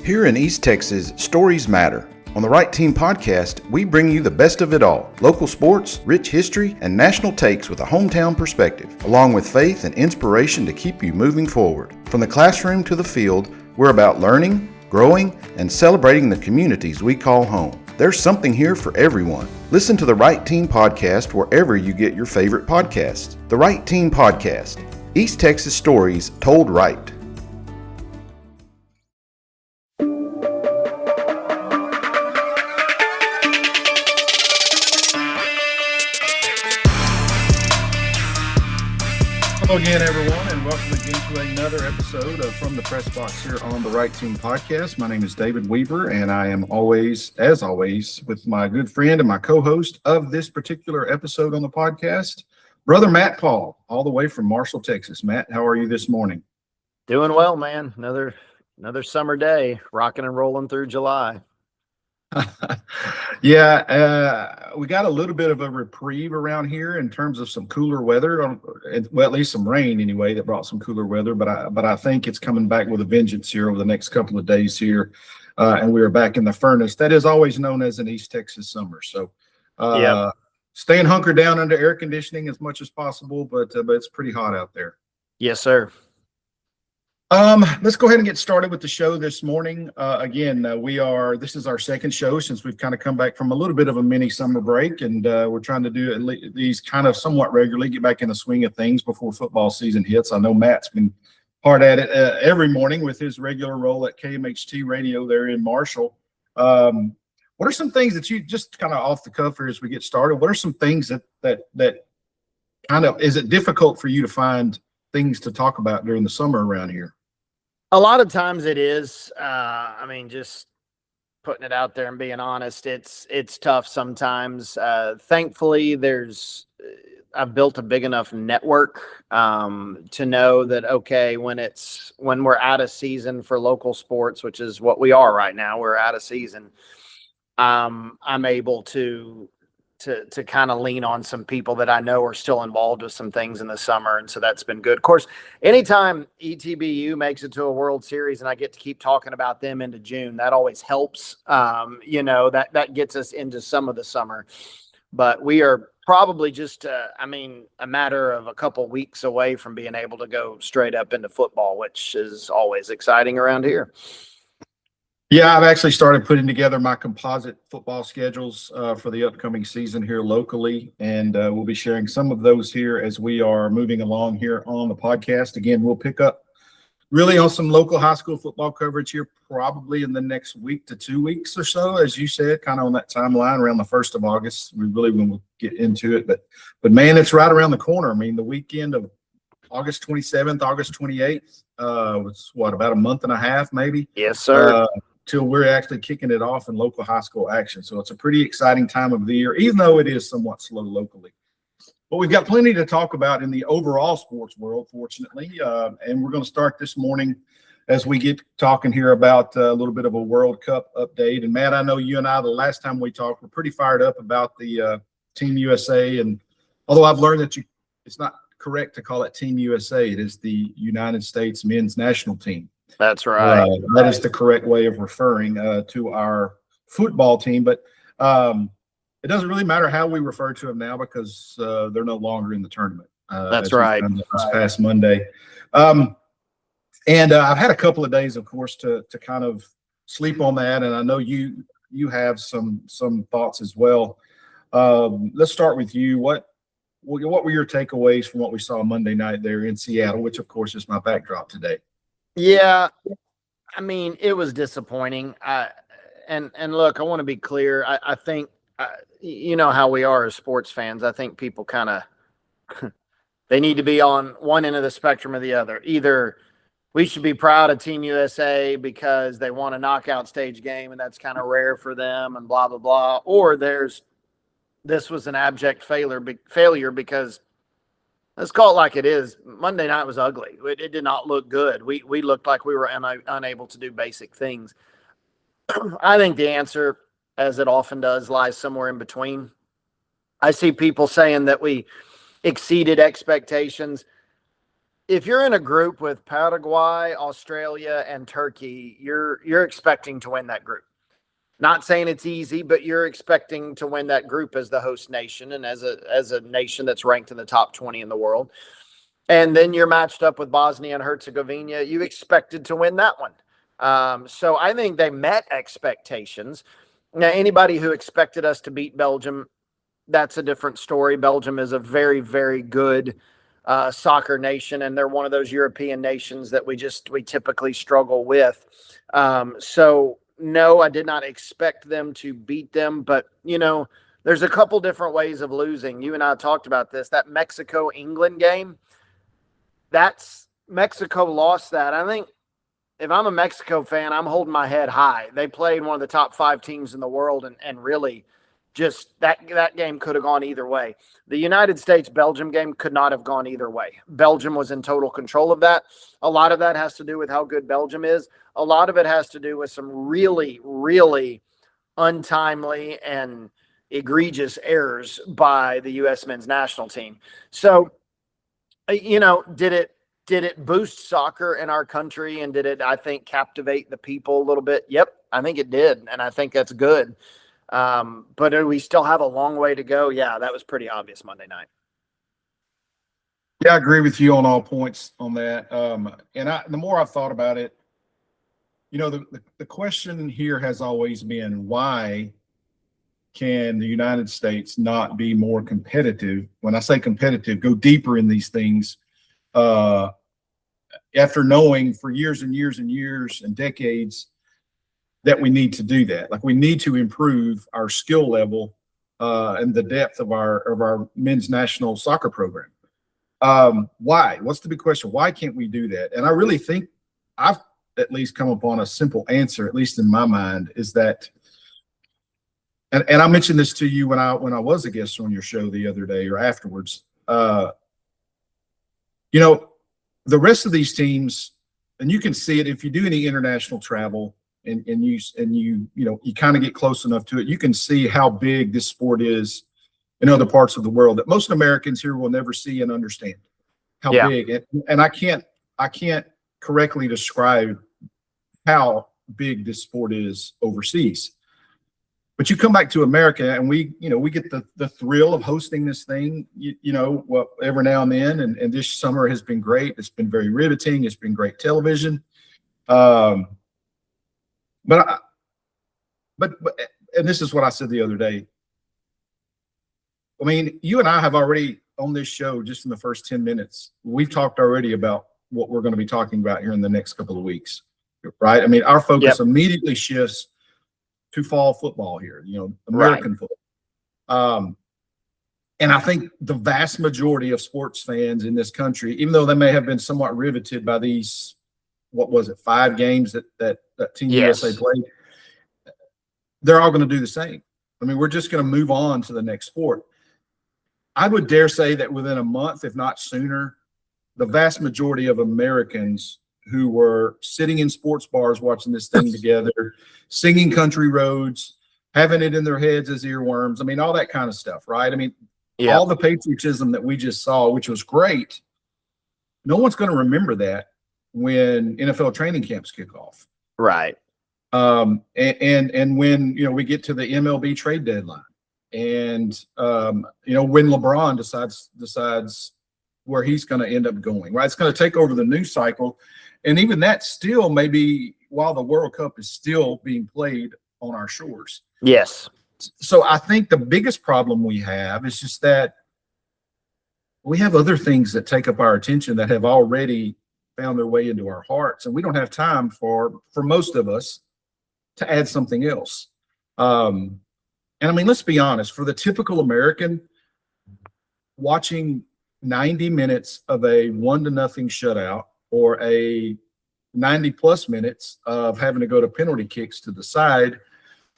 Here in East Texas, stories matter. On the Right Team podcast, we bring you the best of it all. Local sports, rich history, and national takes with a hometown perspective, along with faith and inspiration to keep you moving forward. From the classroom to the field, we're about learning, growing, and celebrating the communities we call home. There's something here for everyone. Listen to the Right Team podcast wherever you get your favorite podcasts. The Right Team podcast. East Texas stories told right. Hello again, everyone, and welcome again to another episode of From the Press Box here on the Right Team podcast. My name is David Weaver, and I am always, as always, with my good friend and my co-host of this particular episode on the podcast, Brother Matt Paul, all the way from Marshall, Texas. Matt, how are you this morning? Doing well, man. Another summer day, rocking and rolling through July. We got a little bit of a reprieve around here in terms of some cooler weather, well, at least some rain anyway, that brought some cooler weather, but I think it's coming back with a vengeance here over the next couple of days here, and we are back in the furnace that is always known as an East Texas summer. So staying hunkered down under air conditioning as much as possible, but it's pretty hot out there. Yes, sir. Let's go ahead and get started with the show this morning. This is our second show since we've kind of come back from a little bit of a mini summer break, and we're trying to do these kind of somewhat regularly, get back in the swing of things before football season hits. I know Matt's been hard at it every morning with his regular role at KMHT Radio there in Marshall. What are some things that you, just kind of off the cuff here as we get started, what are some things that kind of, is it difficult for you to find things to talk about during the summer around here? A lot of times it is. Just putting it out there and being honest, it's tough sometimes. Thankfully, I've built a big enough network to know that, okay, when we're out of season for local sports, which is what we are right now, we're out of season. I'm able to kind of lean on some people that I know are still involved with some things in the summer. And so that's been good. Of course, anytime ETBU makes it to a World Series and I get to keep talking about them into June, that always helps. That gets us into some of the summer. But we are probably just, a matter of a couple weeks away from being able to go straight up into football, which is always exciting around here. Yeah, I've actually started putting together my composite football schedules for the upcoming season here locally, and we'll be sharing some of those here as we are moving along here on the podcast. Again, we'll pick up really on some local high school football coverage here probably in the next week to 2 weeks or so, as you said, kind of on that timeline around the 1st of August. We really will get into it, but man, it's right around the corner. I mean, the weekend of August 27th, August 28th was about a month and a half maybe? Yes, sir. Till we're actually kicking it off in local high school action. So it's a pretty exciting time of the year, even though it is somewhat slow locally. But we've got plenty to talk about in the overall sports world, fortunately. And we're going to start this morning as we get talking here about a little bit of a World Cup update. And Matt, I know you and I, the last time we talked, were pretty fired up about the Team USA. And although I've learned that it's not correct to call it Team USA, it is the United States men's national team. That's right. That is the correct way of referring to our football team. But it doesn't really matter how we refer to them now because they're no longer in the tournament. That's right. This past Monday. And I've had a couple of days, of course, to kind of sleep on that. And I know you have some thoughts as well. Let's start with you. What were your takeaways from what we saw Monday night there in Seattle, which, of course, is my backdrop today? Yeah, it was disappointing. And look, I want to be clear. I think, you know how we are as sports fans. I think people kind of, they need to be on one end of the spectrum or the other. Either we should be proud of Team USA because they won a knockout stage game and that's kind of rare for them and blah, blah, blah. Or this was an abject failure because, let's call it like it is, Monday night was ugly. It did not look good. We looked like we were unable to do basic things. I think the answer, as it often does, lies somewhere in between. I see people saying that we exceeded expectations. if you're in a group with Paraguay, Australia, and Turkey, you're expecting to win that group. Not saying it's easy, but you're expecting to win that group as the host nation and as a nation that's ranked in the top 20 in the world. And then you're matched up with Bosnia and Herzegovina. You expected to win that one. So I think they met expectations. Now, anybody who expected us to beat Belgium, that's a different story. Belgium is a very, very good soccer nation, and they're one of those European nations that we typically struggle with. So no, I did not expect them to beat them, but there's a couple different ways of losing. You and I talked about this. That Mexico-England game, that's Mexico lost that. I think if I'm a Mexico fan, I'm holding my head high. They played one of the top 5 teams in the world, and really just that game could have gone either way. The United States-Belgium game could not have gone either way. Belgium was in total control of that. A lot of that has to do with how good Belgium is. A lot of it has to do with some really, really untimely and egregious errors by the U.S. men's national team. So, did it boost soccer in our country, and did it, I think, captivate the people a little bit? Yep, I think it did, and I think that's good. But do we still have a long way to go? Yeah, that was pretty obvious Monday night. Yeah, I agree with you on all points on that. And the more I've thought about it, the question here has always been, why can the United States not be more competitive? When I say competitive, go deeper in these things. After knowing for years and years and years and decades that we need to do that. Like, we need to improve our skill level and the depth of our men's national soccer program. Why? What's the big question? Why can't we do that? And I really think I've at least come upon a simple answer, at least in my mind, is that, and I mentioned this to you when I was a guest on your show the other day or afterwards. The rest of these teams, and you can see it if you do any international travel, and you kind of get close enough to it, you can see how big this sport is in other parts of the world that most Americans here will never see and understand how big. And I can't correctly describe how big this sport is overseas. But you come back to America, and we get the thrill of hosting this thing, every now and then. And this summer has been great. It's been very riveting. It's been great television. But and this is what I said the other day. I mean, you and I have already on this show, just in the first 10 minutes, we've talked already about what we're going to be talking about here in the next couple of weeks, right? I mean, our focus immediately shifts to fall football here, American football. And I think the vast majority of sports fans in this country, even though they may have been somewhat riveted by these, 5 games that Team USA played, they're all going to do the same. I mean, we're just going to move on to the next sport. I would dare say that within a month, if not sooner, the vast majority of Americans who were sitting in sports bars watching this thing together, singing Country Roads, having it in their heads as earworms, I mean, all that kind of stuff, right? I mean, all the patriotism that we just saw, which was great, no one's going to remember that when NFL training camps kick off. Right. And when, we get to the MLB trade deadline, and, when LeBron decides where he's going to end up going, right? It's going to take over the news cycle. And even that still maybe while the World Cup is still being played on our shores. Yes. So I think the biggest problem we have is just that we have other things that take up our attention that have already found their way into our hearts. And we don't have time for most of us to add something else. And I mean, let's be honest, for the typical American, watching 90 minutes of a 1-0 shutout or a 90+ minutes of having to go to penalty kicks to the side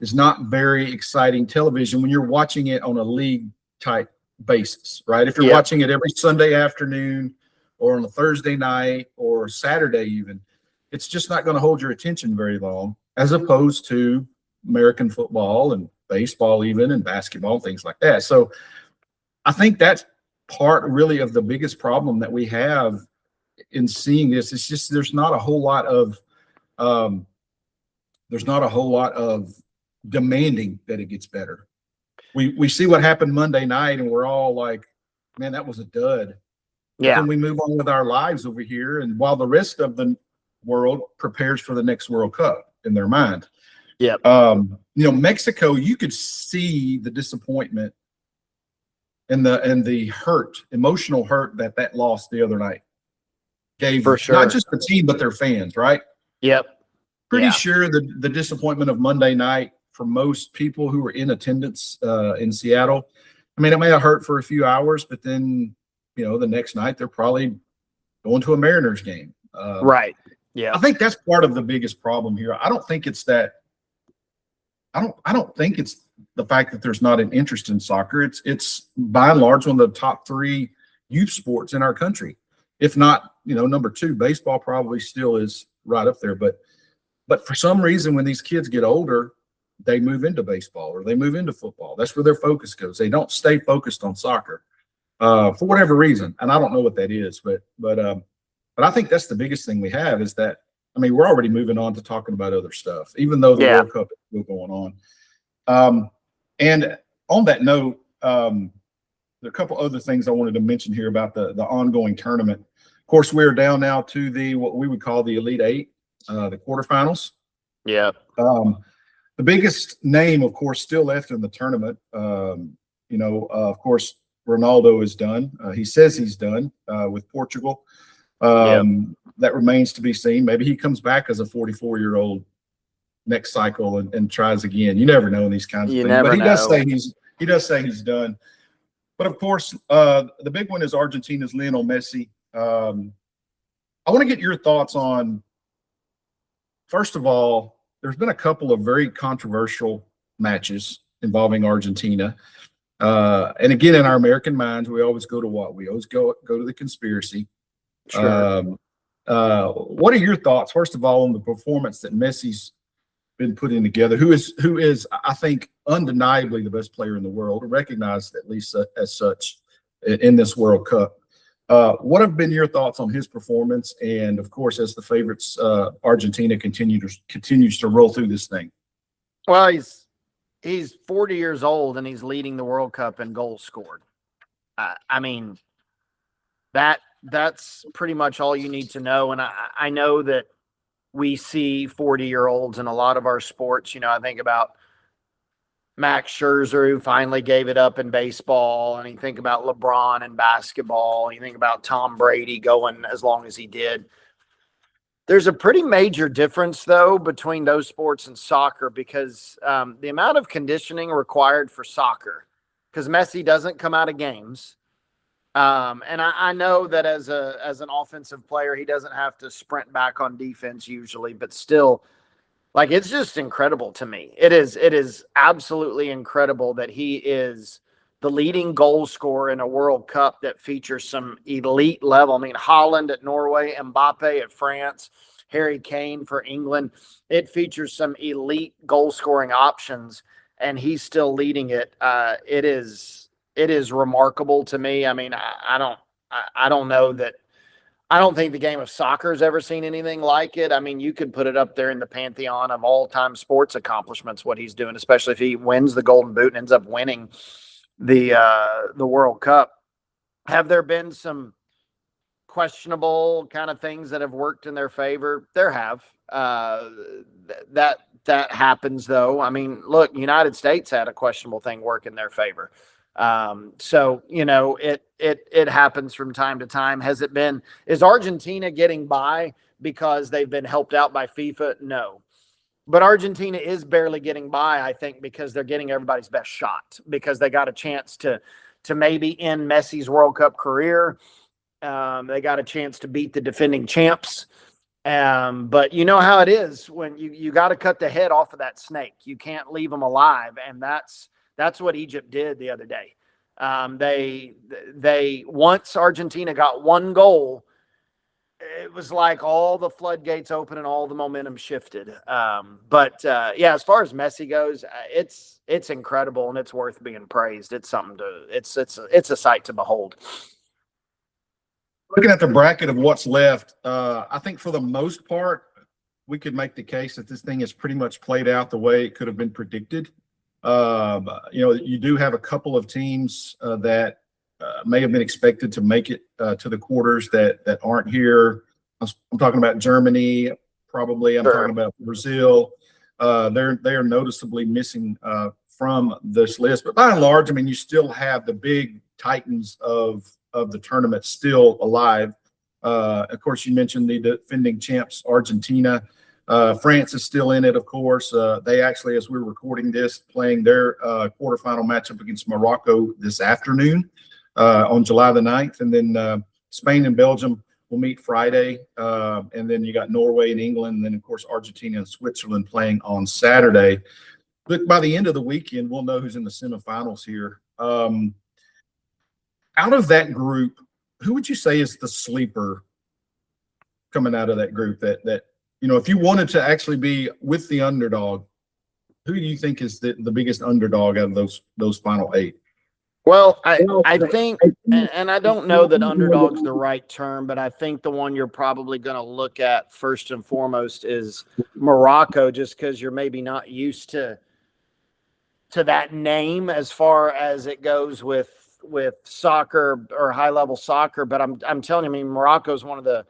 is not very exciting television when you're watching it on a league type basis, right? If you're watching it every Sunday afternoon or on a Thursday night or Saturday even, it's just not going to hold your attention very long, as opposed to American football and baseball even, and basketball, things like that. So I think that's part really of the biggest problem that we have in seeing this. It's just there's not a whole lot of demanding that it gets better. We see what happened Monday night, and we're all like, man, that was a dud. But Yeah, then we move on with our lives over here, and while the rest of the world prepares for the next World Cup in their mind. yeah, Mexico, you could see the disappointment and the hurt, emotional hurt that loss the other night gave for sure. not just the team but their fans, right? Yep. Pretty Yeah. sure the disappointment of Monday night for most people who were in attendance in Seattle. I mean, it may have hurt for a few hours, but then the next night they're probably going to a Mariners game. Right. Yeah. I think that's part of the biggest problem here. I don't think it's that. I don't think it's the fact that there's not an interest in soccer. It's by and large one of the top 3 youth sports in our country. If not, number 2, baseball probably still is right up there. But for some reason, when these kids get older, they move into baseball or they move into football. That's where their focus goes. They don't stay focused on soccer for whatever reason, and I don't know what that is. But I think that's the biggest thing we have is that. I mean, we're already moving on to talking about other stuff, even though the World Cup is still going on. And on that note, there are a couple other things I wanted to mention here about the ongoing tournament. Of course, we're down now to what we would call the Elite Eight, the quarterfinals. Yeah. The biggest name, of course, still left in the tournament. Of course, Ronaldo is done. He says he's done with Portugal. That remains to be seen. Maybe he comes back as a 44-year-old next cycle and tries again. You never know in these kinds of things. But he does say he's done. But of course, the big one is Argentina's Lionel Messi. I want to get your thoughts on. First of all, there's been a couple of very controversial matches involving Argentina. And again, in our American minds, we always go to what? We always go to the conspiracy. Sure. What are your thoughts, first of all, on the performance that Messi's been putting together, who is, I think, undeniably the best player in the world, recognized at least as such in this World Cup? What have been your thoughts on his performance? And of course, as the favorites, Argentina continues to roll through this thing. Well, he's 40 years old and he's leading the World Cup in goals scored. I mean, that's pretty much all you need to know. And I know that we see 40-year-olds in a lot of our sports. I think about Max Scherzer, who finally gave it up in baseball, and you think about LeBron in basketball. You think about Tom Brady going as long as he did. There's a pretty major difference, though, between those sports and soccer because the amount of conditioning required for soccer, because Messi doesn't come out of games. And I know that as an offensive player, he doesn't have to sprint back on defense usually, but still, like, it's just incredible to me. It is absolutely incredible that he is the leading goal scorer in a World Cup that features some elite level. I mean, Holland at Norway, Mbappe at France, Harry Kane for England. It features some elite goal scoring options, and he's still leading it. It is remarkable to me. I mean, I don't know that. I don't think the game of soccer has ever seen anything like it. I mean, you could put it up there in the pantheon of all-time sports accomplishments, what he's doing, especially if he wins the Golden Boot and ends up winning the World Cup. Have there been some questionable kind of things that have worked in their favor? There have. That happens, though. I mean, look, United States had a questionable thing work in their favor. So, it happens from time to time. Is Argentina getting by because they've been helped out by FIFA? No. But Argentina is barely getting by, I think, because they're getting everybody's best shot, because they got a chance to maybe end Messi's World Cup career. They got a chance to beat the defending champs. But you know how it is when you got to cut the head off of that snake. You can't leave them alive. And that's what Egypt did the other day. They once Argentina got one goal, it was like all the floodgates open and all the momentum shifted. But as far as Messi goes, it's incredible and it's worth being praised. It's something it's a sight to behold. Looking at the bracket of what's left, I think for the most part, we could make the case that this thing is pretty much played out the way it could have been predicted. You do have a couple of teams that may have been expected to make it to the quarters that aren't here. I'm talking about Germany, probably. I'm talking about Brazil. They are noticeably missing from this list. But by and large, I mean, you still have the big titans of the tournament still alive. Of course, you mentioned the defending champs, Argentina. France is still in it, of course. They actually, as we're recording this, playing their quarterfinal matchup against Morocco this afternoon on July the 9th. And then Spain and Belgium will meet Friday. And then you got Norway and England, and then, of course, Argentina and Switzerland playing on Saturday. But by the end of the weekend, we'll know who's in the semifinals here. Out of that group, who would you say is the sleeper coming out of that group that if you wanted to actually be with the underdog, who do you think is the biggest underdog out of those final 8? Well, I think, and I don't know that underdog's the right term, but I think the one you're probably going to look at first and foremost is Morocco, just because you're maybe not used to that name as far as it goes with soccer or high level soccer. But I'm telling you, I mean, Morocco is one of the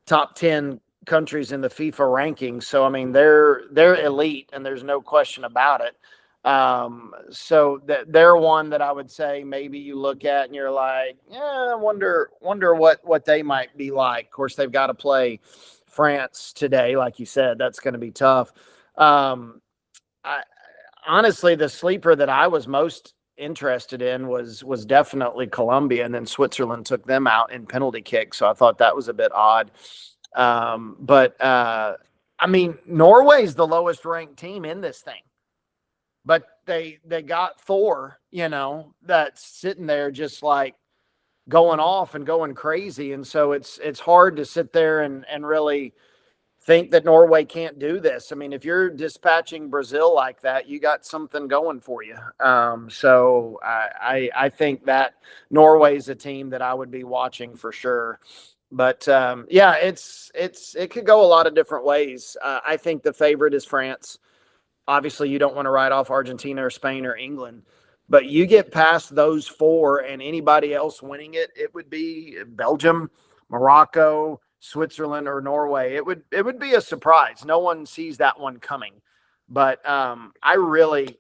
top 10 countries in the FIFA rankings. So, I mean, they're elite, and there's no question about it. So they're one that I would say maybe you look at and you're like, yeah, I wonder what they might be like. Of course, they've got to play France today. Like you said, that's going to be tough. Honestly, the sleeper that I was most interested in was definitely Colombia, and then Switzerland took them out in penalty kicks. So I thought that was a bit odd. But I mean, Norway's the lowest ranked team in this thing. But they got Thor, that's sitting there just like going off and going crazy. And so it's hard to sit there and really think that Norway can't do this. I mean, if you're dispatching Brazil like that, you got something going for you. So I think that Norway's a team that I would be watching for sure. But yeah, it could go a lot of different ways. I think the favorite is France. Obviously, you don't want to write off Argentina or Spain or England, but you get past those 4 and anybody else winning it, it would be Belgium, Morocco, Switzerland, or Norway. It would be a surprise. No one sees that one coming. But I really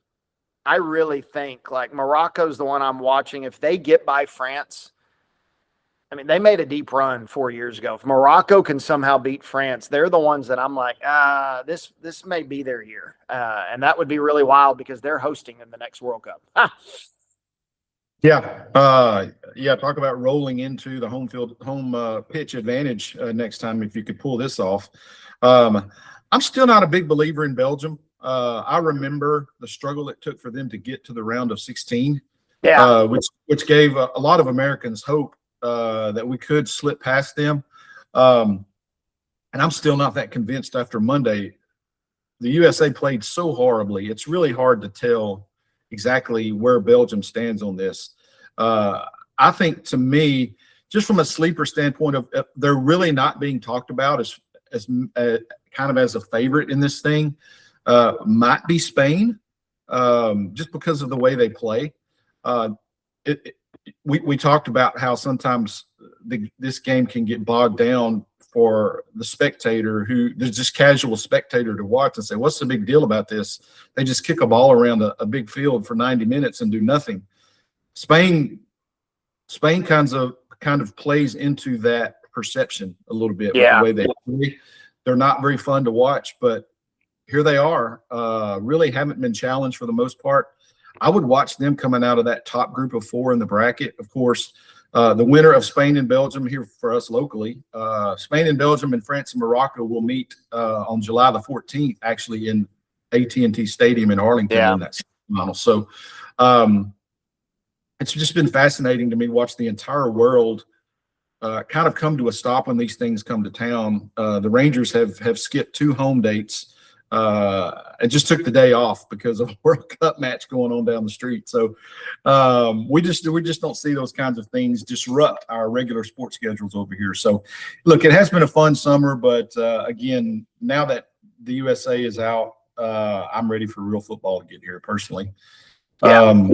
think like Morocco's the one I'm watching. If they get by France, I mean, they made a deep run 4 years ago. If Morocco can somehow beat France, they're the ones that I'm like, this may be their year. And that would be really wild because they're hosting in the next World Cup. Yeah. Talk about rolling into the home pitch advantage next time if you could pull this off. I'm still not a big believer in Belgium. I remember the struggle it took for them to get to the round of 16, which gave a lot of Americans hope that we could slip past them. And I'm still not that convinced after Monday. The USA played so horribly. It's really hard to tell exactly where Belgium stands on this. I think, to me, just from a sleeper standpoint, they're really not being talked about as kind of as a favorite in this thing. Might be Spain, just because of the way they play. We talked about how sometimes this game can get bogged down for the spectator, who there's just casual spectator to watch and say, what's the big deal about this? They just kick a ball around a big field for 90 minutes and do nothing. Spain kind of plays into that perception a little bit with the way they play. They're not very fun to watch, but here they are. Really haven't been challenged for the most part. I would watch them coming out of that top group of 4 in the bracket. Of course, the winner of Spain and Belgium here for us locally, Spain and Belgium and France and Morocco will meet on July the 14th, actually in AT&T Stadium in Arlington in that final. So it's just been fascinating to me watch the entire world kind of come to a stop when these things come to town. The Rangers have skipped 2 home dates and just took the day off because of a World Cup match going on down the street. So we just don't see those kinds of things disrupt our regular sports schedules over here. So look, it has been a fun summer, but again, now that the USA is out, I'm ready for real football to get here personally. Yeah.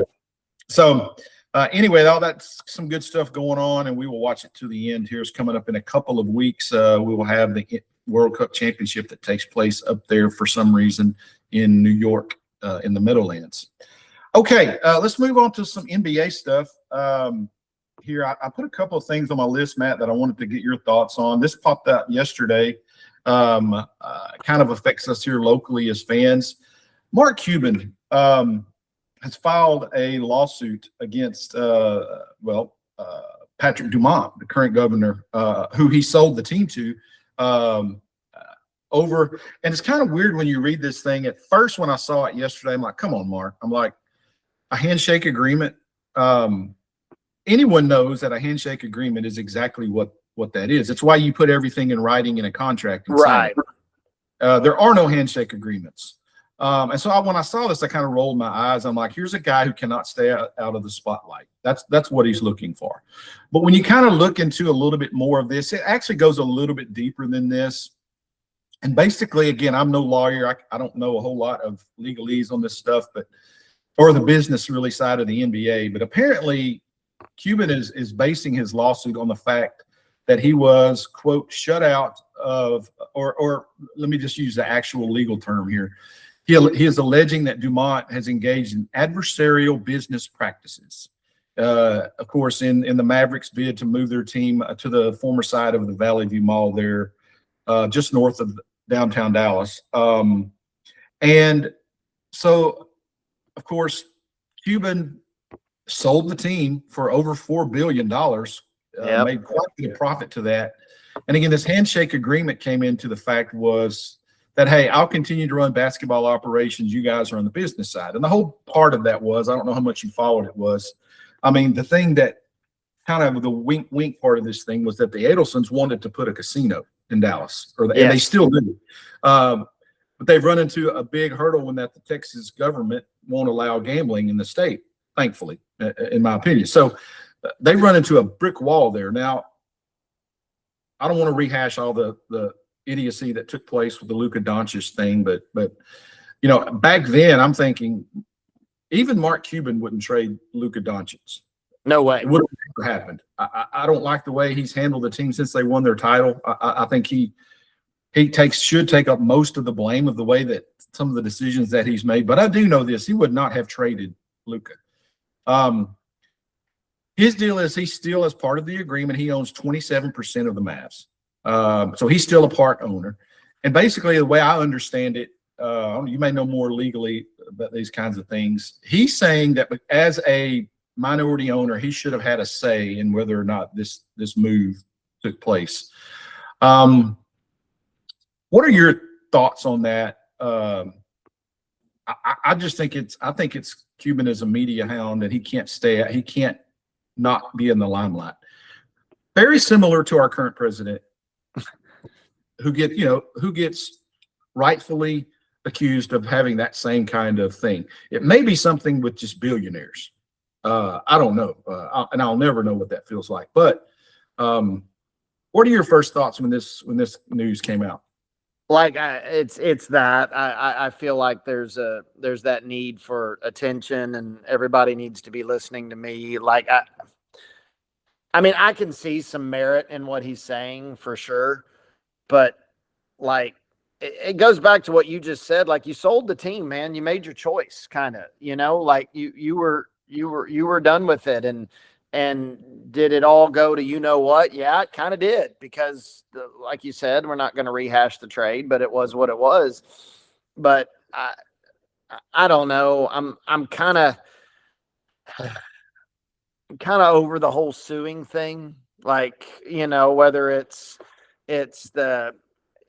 Anyway, all that's some good stuff going on, and we will watch it to the end. Here's coming up in a couple of weeks. We will have the World Cup Championship that takes place up there for some reason in New York, in the Meadowlands. Okay, let's move on to some NBA stuff. Here, I put a couple of things on my list, Matt, that I wanted to get your thoughts on. This popped out yesterday. Kind of affects us here locally as fans. Mark Cuban has filed a lawsuit against, Patrick Dumont, the current governor, who he sold the team to, over. And it's kind of weird when you read this thing. At first, when I saw it yesterday, I'm like, come on, Mark. I'm like, a handshake agreement. Anyone knows that a handshake agreement is exactly what that is. It's why you put everything in writing in a contract. Right. There are no handshake agreements. And so when I saw this, I kind of rolled my eyes. I'm like, here's a guy who cannot stay out of the spotlight. That's what he's looking for. But when you kind of look into a little bit more of this, it actually goes a little bit deeper than this. And basically, again, I'm no lawyer. I don't know a whole lot of legalese on this stuff, or the business really side of the NBA. But apparently, Cuban is basing his lawsuit on the fact that he was, quote, shut out of, or let me just use the actual legal term here. He is alleging that Dumont has engaged in adversarial business practices. Of course, in the Mavericks bid to move their team to the former side of the Valley View Mall there, just north of downtown Dallas. And so, of course, Cuban sold the team for over $4 billion, made quite a profit to that. And again, this handshake agreement came into the fact was that, hey, I'll continue to run basketball operations. You guys are on the business side. And the whole part of that was, I don't know how much you followed it, was, I mean, the thing that kind of the wink part of this thing was that the Adelsons wanted to put a casino in Dallas, and they still do. But they've run into a big hurdle in that the Texas government won't allow gambling in the state, thankfully, in my opinion. So they've run into a brick wall there. Now, I don't want to rehash all the idiocy that took place with the Luka Doncic thing, but you know, back then I'm thinking even Mark Cuban wouldn't trade Luka Doncic. No way. It would have never happened. I don't like the way he's handled the team since they won their title. I think he should take up most of the blame of the way that some of the decisions that he's made. But I do know this: he would not have traded Luka. His deal is he still, as part of the agreement, he owns 27% of the Mavs. So he's still a part owner. And basically, the way I understand it, you may know more legally about these kinds of things. He's saying that as a minority owner, he should have had a say in whether or not this move took place. What are your thoughts on that? I just think it's Cuban is a media hound and he can't not be in the limelight. Very similar to our current president, who gets rightfully accused of having that same kind of thing. It may be something with just billionaires. I don't know, and I'll never know what that feels like. But what are your first thoughts when this news came out? Like it's that I feel like there's that need for attention, and everybody needs to be listening to me. Like I mean, I can see some merit in what he's saying for sure, but like it goes back to what you just said. Like, you sold the team, man. You made your choice, kind of. Like you were done with it, and did it all go to what? Yeah, it kind of did, because like you said, we're not going to rehash the trade, but it was what it was. But I don't know. I'm kind of over the whole suing thing. Like, whether it's the,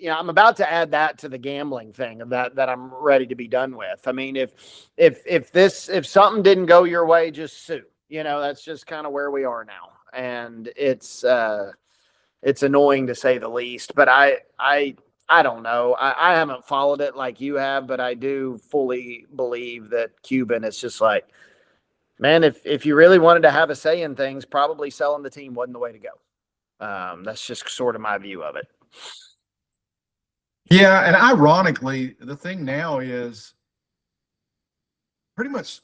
I'm about to add that to the gambling thing that I'm ready to be done with. I mean, if something didn't go your way, just sue. That's just kind of where we are now. And it's annoying to say the least, but I I don't know. I haven't followed it like you have, but I do fully believe that Cuban is just like, man, if you really wanted to have a say in things, probably selling the team wasn't the way to go. That's just sort of my view of it. Yeah, and ironically, the thing now is pretty much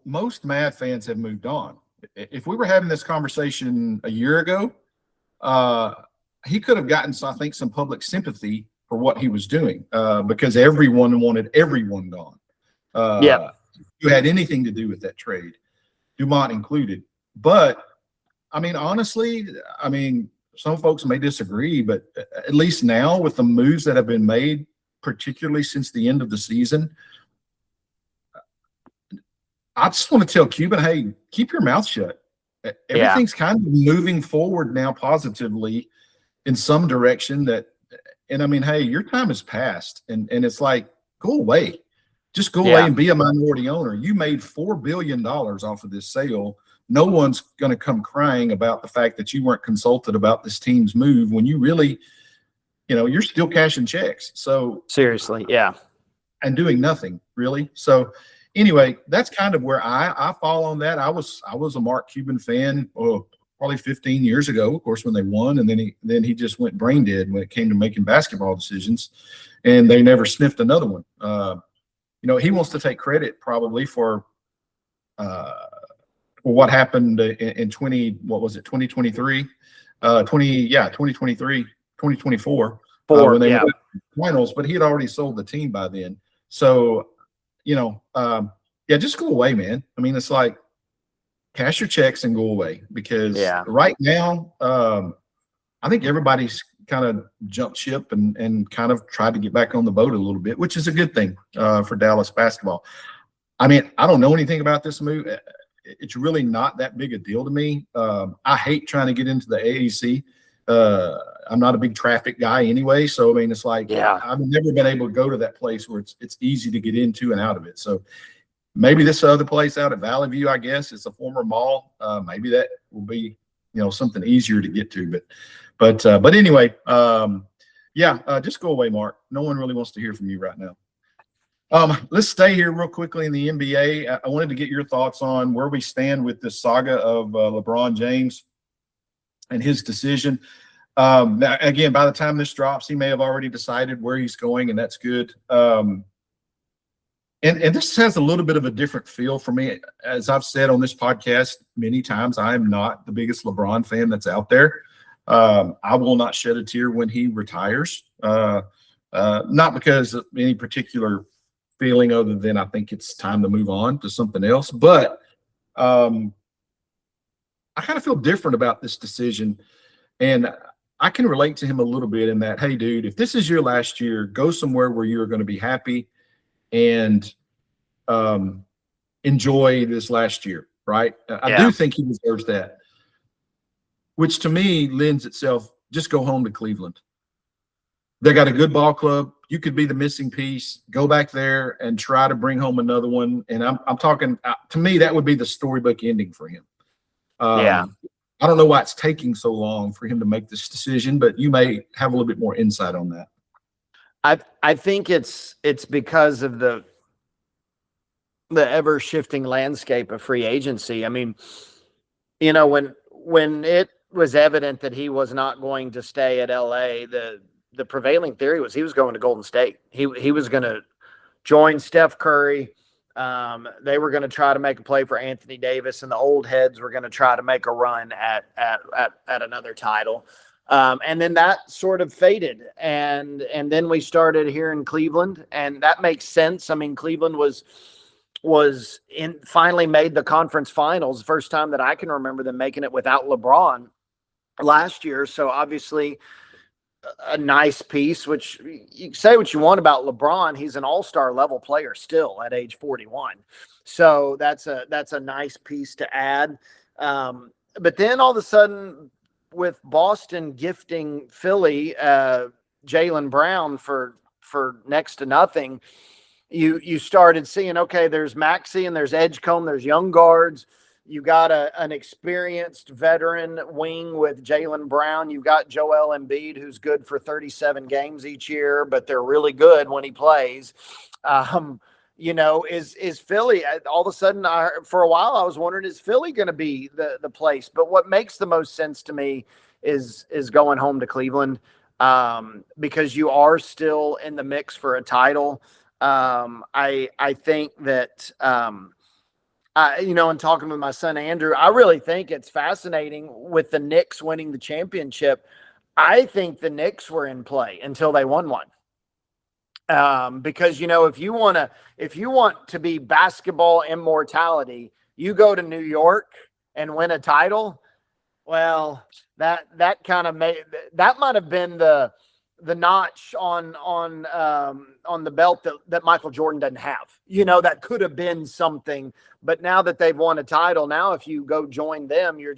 most Mav fans have moved on. If we were having this conversation a year ago, he could have gotten, I think, some public sympathy for what he was doing because everyone wanted everyone gone. Yeah. Who had anything to do with that trade, Dumont included. But I mean, honestly, I mean, some folks may disagree, but at least now with the moves that have been made, particularly since the end of the season, I just want to tell Cuban, hey, keep your mouth shut. Everything's kind of moving forward now positively in some direction that, and I mean, hey, your time has passed. And it's like, go away. Just go away and be a minority owner. You made $4 billion off of this sale. No one's going to come crying about the fact that you weren't consulted about this team's move when you really, you're still cashing checks. So seriously, yeah. And doing nothing really. So anyway, that's kind of where I fall on that. I was a Mark Cuban fan, probably 15 years ago, of course, when they won, and then he just went brain dead when it came to making basketball decisions, and they never sniffed another one. He wants to take credit probably for what happened in 2023, 2023, 2024, when they went to the finals, but he had already sold the team by then. So, just go away, man. I mean, it's like cash your checks and go away because right now, I think everybody's kind of jumped ship and kind of tried to get back on the boat a little bit, which is a good thing for Dallas basketball. I mean, I don't know anything about this move. It's really not that big a deal to me. I hate trying to get into the AAC. I'm not a big traffic guy anyway. So, I mean, it's like I've never been able to go to that place where it's easy to get into and out of it. So maybe this other place out at Valley View, I guess, it's a former mall. Maybe that will be, something easier to get to. But anyway, just go away, Mark. No one really wants to hear from you right now. Let's stay here real quickly in the NBA. I wanted to get your thoughts on where we stand with this saga of LeBron James and his decision. Now, again, by the time this drops, he may have already decided where he's going, and that's good. And this has a little bit of a different feel for me. As I've said on this podcast many times, I am not the biggest LeBron fan that's out there. I will not shed a tear when he retires, not because of any particular feeling other than I think it's time to move on to something else. But I kind of feel different about this decision, and I can relate to him a little bit in that, hey, dude, if this is your last year, go somewhere where you're going to be happy and enjoy this last year, right? I do think he deserves that, which to me lends itself, just go home to Cleveland. They got a good ball club. You could be the missing piece. Go back there and try to bring home another one. And I'm talking, to me, that would be the storybook ending for him. I don't know why it's taking so long for him to make this decision, but you may have a little bit more insight on that. I think it's because of the ever shifting landscape of free agency. I mean, when it was evident that he was not going to stay at LA, the prevailing theory was he was going to Golden State. He was going to join Steph Curry. They were going to try to make a play for Anthony Davis, and the old heads were going to try to make a run at another title. And then that sort of faded. And then we started here in Cleveland, and that makes sense. I mean, Cleveland finally made the conference finals, first time that I can remember them making it without LeBron last year. So obviously a nice piece, which you say what you want about LeBron. He's an all-star level player still at age 41. So that's a nice piece to add. But then all of a sudden, with Boston gifting Philly Jaylen Brown for next to nothing, you started seeing, okay, there's Maxey and there's Edgecombe, there's young guards. You got an experienced veteran wing with Jaylen Brown. You've got Joel Embiid, who's good for 37 games each year, but they're really good when he plays. Is Philly all of a sudden? For a while, I was wondering, is Philly going to be the place? But what makes the most sense to me is going home to Cleveland, because you are still in the mix for a title. I think that. And talking with my son Andrew, I really think it's fascinating with the Knicks winning the championship. I think the Knicks were in play until they won one. Because if you want to be basketball immortality, you go to New York and win a title. Well, that kind of that might have been the notch on the belt that Michael Jordan doesn't have. That could have been something, but now that they've won a title, now if you go join them, you're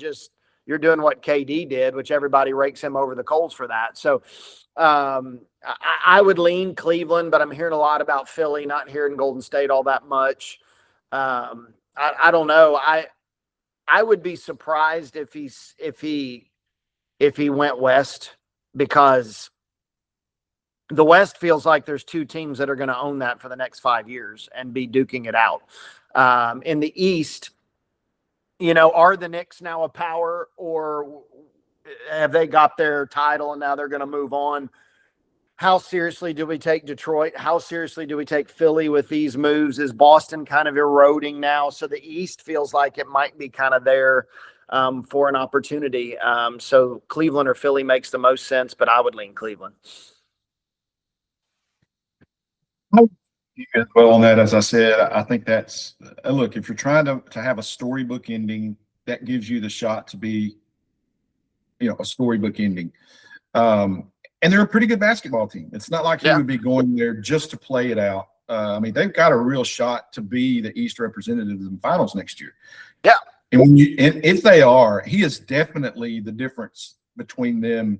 doing what KD did, which everybody rakes him over the coals for that. So I would lean Cleveland, but I'm hearing a lot about Philly, not hearing Golden State all that much. I don't know. I would be surprised if he went west, because the West feels like there's two teams that are going to own that for the next 5 years and be duking it out. In the East, are the Knicks now a power, or have they got their title and now they're going to move on? How seriously do we take Detroit? How seriously do we take Philly with these moves? Is Boston kind of eroding now? So the East feels like it might be kind of there for an opportunity. So Cleveland or Philly makes the most sense, but I would lean Cleveland. You as well on that. As I said, I think that's look, if you're trying to have a storybook ending, that gives you the shot to be, a storybook ending. And they're a pretty good basketball team. It's not like he would be going there just to play it out. They've got a real shot to be the East representatives in the finals next year. Yeah. And if they are, he is definitely the difference between them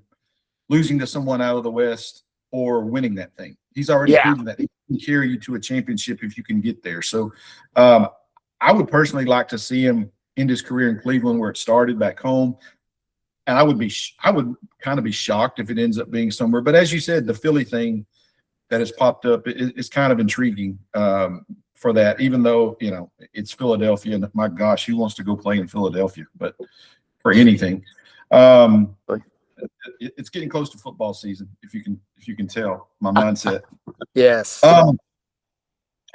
losing to someone out of the West or winning that thing. He's already proven that he can carry you to a championship if you can get there. So I would personally like to see him end his career in Cleveland, where it started, back home. And I would kind of be shocked if it ends up being somewhere. But as you said, the Philly thing that has popped up is kind of intriguing for that, even though, it's Philadelphia. And my gosh, who wants to go play in Philadelphia? But for anything. It's getting close to football season, if you can tell my mindset. Yes.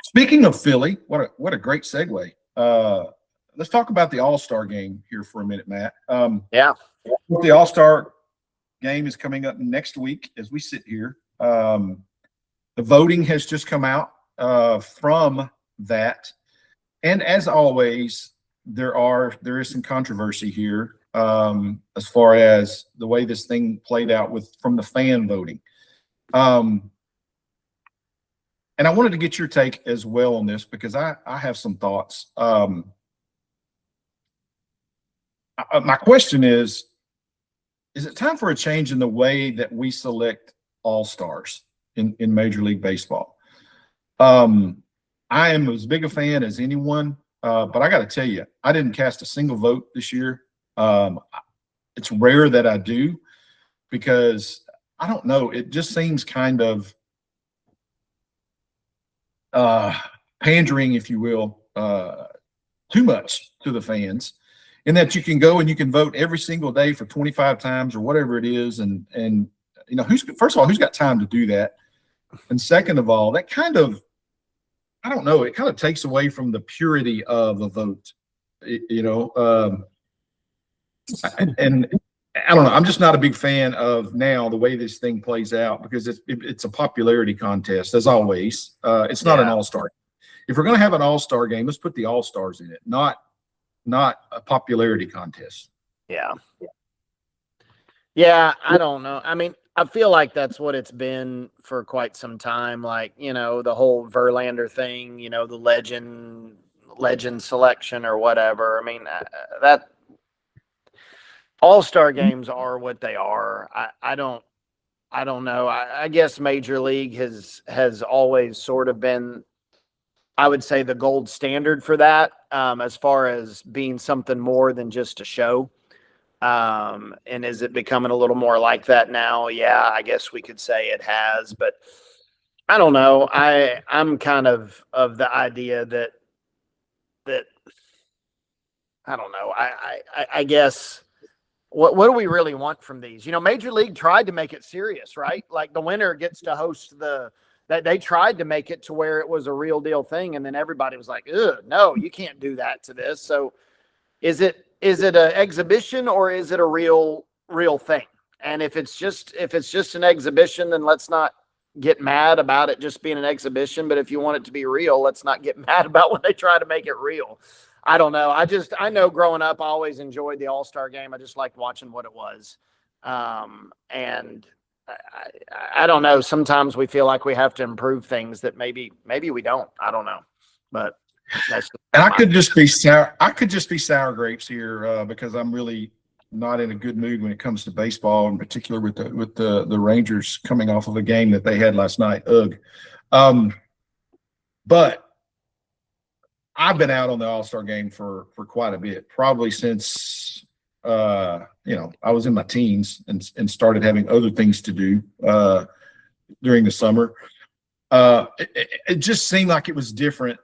Speaking of Philly, what a great segue. Let's talk about the All-Star game here for a minute, Matt. The All-Star game is coming up next week as we sit here. The voting has just come out from that. And as always, there is some controversy here as far as the way this thing played out from the fan voting. And I wanted to get your take as well on this, because I have some thoughts. My question is it time for a change in the way that we select all-stars in Major League Baseball? I am as big a fan as anyone, but I got to tell you, I didn't cast a single vote this year. It's rare that I do, because I don't know, it just seems kind of pandering, if you will, too much to the fans, in that you can go and you can vote every single day for 25 times or whatever it is. And first of all, who's got time to do that? And second of all, that kind of, I don't know, it kind of takes away from the purity of a vote, and I don't know. I'm just not a big fan of now the way this thing plays out, because it's a popularity contest, as always. It's not an all-star. If we're going to have an all-star game, let's put the all-stars in it, not a popularity contest. Yeah, I don't know. I feel like that's what it's been for quite some time. Like, the whole Verlander thing, the legend selection or whatever. That all-star games are what they are. I don't know. I guess Major League has always sort of been, I would say, the gold standard for that. as far as being something more than just a show. And is it becoming a little more like that now? Yeah, I guess we could say it has, but I don't know. I'm kind of the idea that I don't know. I guess what do we really want from these? Major League tried to make it serious, right? Like the winner gets to host that they tried to make it to where it was a real deal thing, and then everybody was like, "Ugh, no, you can't do that to this." So is it an exhibition or is it a real thing? And if it's just an exhibition, then let's not get mad about it just being an exhibition. But if you want it to be real, let's not get mad about when they try to make it real. I don't know. I know growing up, I always enjoyed the All-Star game. I just liked watching what it was. And I don't know. Sometimes we feel like we have to improve things that maybe we don't. I don't know. But that's and I could just be sour grapes here because I'm really not in a good mood when it comes to baseball, in particular with the Rangers coming off of a game that they had last night. Ugh. But I've been out on the All-Star game for quite a bit, probably since I was in my teens and started having other things to do during the summer. It just seemed like it was different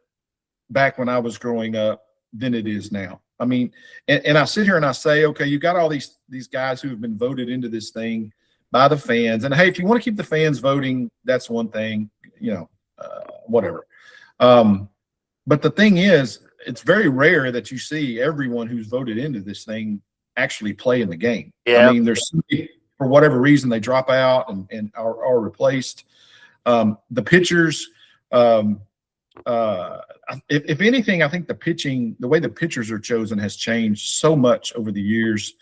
back when I was growing up than it is now. I mean, and I sit here and I say, okay, you got all these guys who have been voted into this thing by the fans. And hey, if you want to keep the fans voting, that's one thing, whatever. But the thing is, it's very rare that you see everyone who's voted into this thing actually play in the game. Yeah. I mean, there's for whatever reason they drop out and are replaced. The pitchers, if anything, I think the way the pitchers are chosen has changed so much over the years.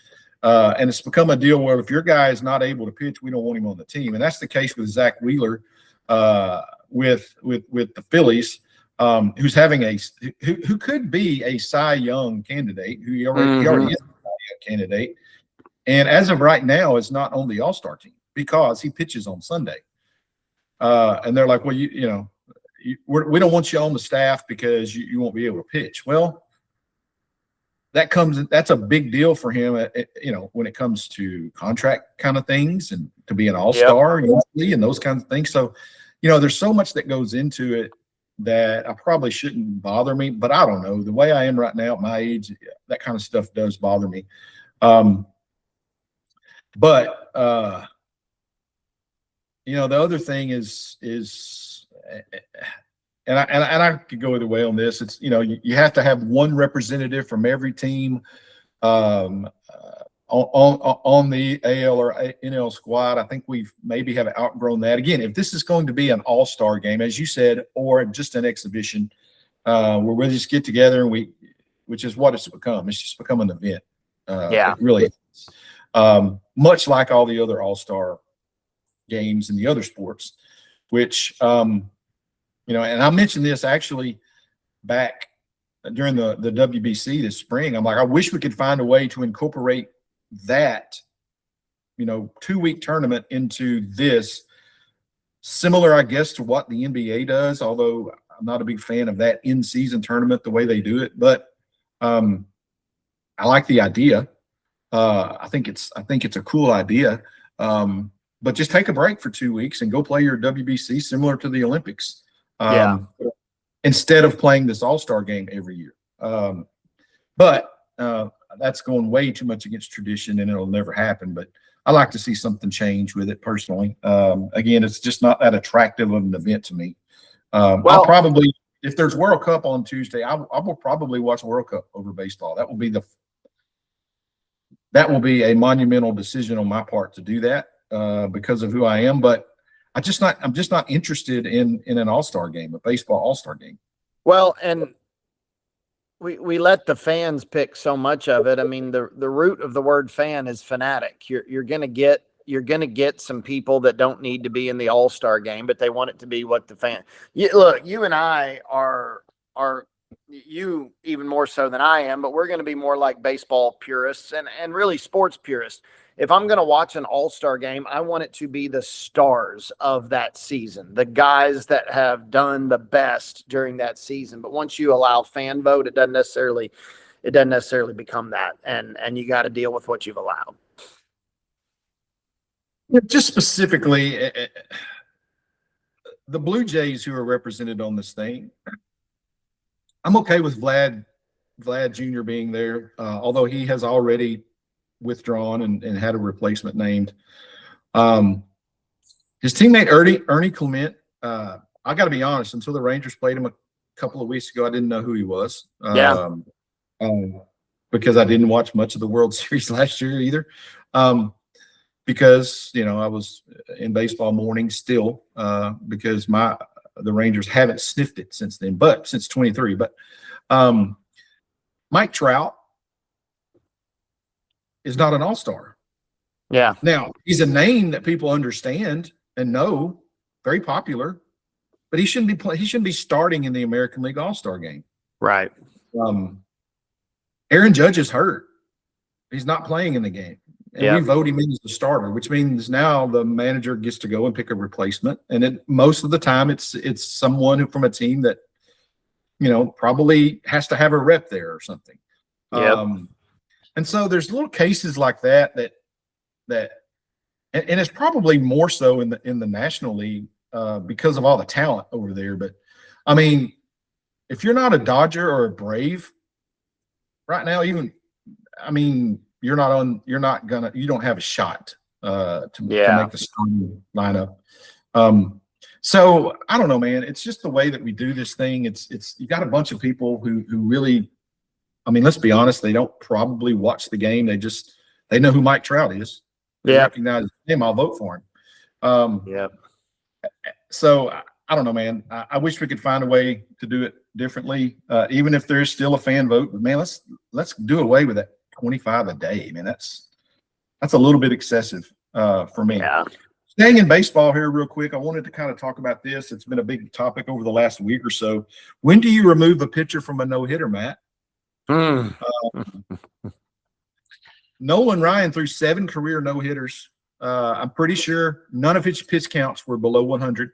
And it's become a deal where if your guy is not able to pitch, we don't want him on the team. And that's the case with Zach Wheeler with the Phillies. Who's having who could be a Cy Young candidate, who he already is a Cy Young candidate, and as of right now is not on the All-Star team because he pitches on Sunday. And they're like, well, we don't want you on the staff because you won't be able to pitch. Well, that's a big deal for him, when it comes to contract kind of things and to be an All-Star usually and those kinds of things. So, there's so much that goes into it that I probably shouldn't bother me, but I don't know. The way I am right now at my age, that kind of stuff does bother me. The other thing is, and I could go either way on this. It's, you have to have one representative from every team on the AL or NL squad. I think we've maybe have outgrown that. Again, if this is going to be an all-star game, as you said, or just an exhibition, where we'll just get together and which is what it's become. It's just become an event. It really is. Much like all the other all-star games in the other sports, which, and I mentioned this actually back during the WBC this spring. I'm like, I wish we could find a way to incorporate that 2-week tournament into this, similar I guess to what the NBA does, although I'm not a big fan of that in-season tournament the way they do it, but I like the idea. I think it's a cool idea, but just take a break for 2 weeks and go play your WBC similar to the Olympics, instead of playing this all-star game every year. But that's going way too much against tradition, and it'll never happen. But I like to see something change with it personally. Again, it's just not that attractive of an event to me. I'll probably, if there's World Cup on Tuesday, I will probably watch World Cup over baseball. That will be a monumental decision on my part to do that because of who I am. But I'm just not interested in an all-star game, a baseball all-star game. Well, and we let the fans pick so much of it. I mean, the root of the word fan is fanatic. You're gonna get some people that don't need to be in the all-star game, but they want it to be what the fan. Look, you and I are you even more so than I am, but we're going to be more like baseball purists and really sports purists. If I'm going to watch an all-star game, I want it to be the stars of that season, the guys that have done the best during that season. But once you allow fan vote, it doesn't necessarily become that. And you got to deal with what you've allowed. Just specifically, the Blue Jays who are represented on this thing, I'm okay with Vlad Jr. being there, although he has already withdrawn and had a replacement named. His teammate Ernie Clement, I got to be honest, until the Rangers played him a couple of weeks ago, I didn't know who he was. Because I didn't watch much of the World Series last year either. Because, I was in baseball morning still, because the Rangers haven't sniffed it since then, but since 23. But Mike Trout is not an all-star. Yeah. Now, he's a name that people understand and know, very popular, but he shouldn't be starting in the American League All-Star game. Right. Aaron Judge is hurt. He's not playing in the game. And we vote him in as the starter, which means now the manager gets to go and pick a replacement. And most of the time it's someone from a team that, probably has to have a rep there or something. And so there's little cases like that and it's probably more so in the National League because of all the talent over there. But I mean, if you're not a Dodger or a Brave right now, you don't have a shot to make the starting lineup. So I don't know, man. It's just the way that we do this thing. It's you got a bunch of people who really, let's be honest, they don't probably watch the game. They know who Mike Trout is. They recognize him. I'll vote for him. So I don't know, man. I wish we could find a way to do it differently, even if there is still a fan vote. But man, let's do away with that 25 a day. Man, that's a little bit excessive for me. Yeah. Staying in baseball here real quick, I wanted to kind of talk about this. It's been a big topic over the last week or so. When do you remove a pitcher from a no-hitter, Matt? Nolan Ryan threw 7 career no-hitters. I'm pretty sure none of his pitch counts were below 100.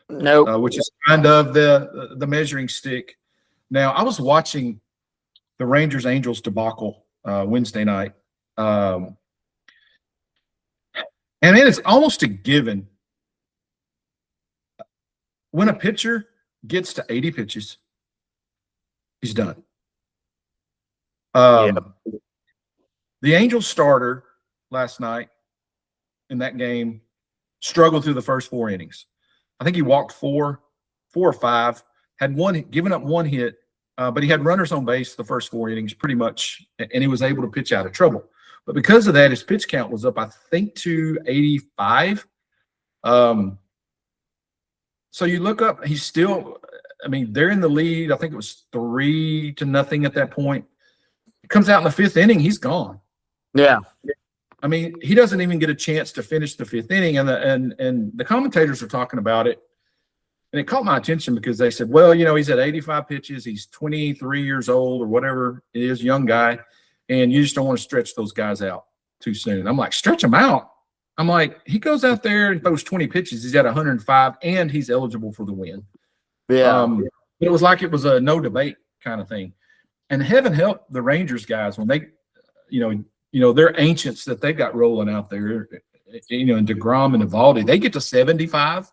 Nope. Which is kind of the measuring stick. Now, I was watching the Rangers-Angels debacle Wednesday night. And it's almost a given. When a pitcher gets to 80 pitches, he's done. The Angels starter last night in that game struggled through the first 4 innings. I think he walked 4 or 5, had given up 1 hit, but he had runners on base the first 4 innings pretty much, and he was able to pitch out of trouble. But because of that, his pitch count was up, I think, to 85. So you look up, he's still, they're in the lead. I think it was 3-0 at that point. He comes out in the 5th inning, he's gone. Yeah. He doesn't even get a chance to finish the 5th inning, and the commentators are talking about it, and it caught my attention because they said, well, he's at 85 pitches, he's 23 years old or whatever it is, young guy, and you just don't want to stretch those guys out too soon. I'm like, stretch them out? I'm like, he goes out there and throws 20 pitches, he's at 105, and he's eligible for the win. It was like it was a no debate kind of thing. And heaven help the Rangers guys when they, they're ancients that they've got rolling out there, and DeGrom and Evaldi, they get to 75.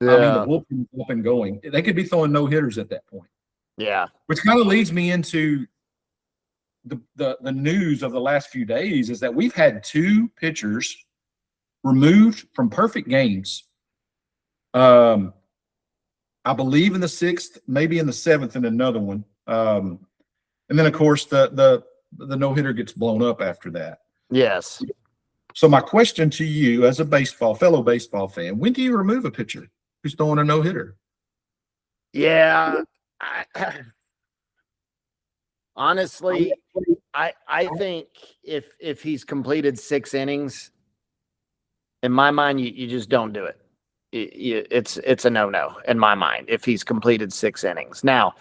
The bullpen's up and going. They could be throwing no-hitters at that point. Yeah. Which kind of leads me into the news of the last few days is that we've had 2 pitchers removed from perfect games. I believe in the 6th, maybe in the 7th, and another one. And then, of course, the no-hitter gets blown up after that. Yes. So my question to you as a fellow baseball fan, when do you remove a pitcher who's throwing a no-hitter? Yeah. Honestly, I think if he's completed 6 innings, in my mind, you just don't do it. It's a no-no in my mind if he's completed 6 innings. Now,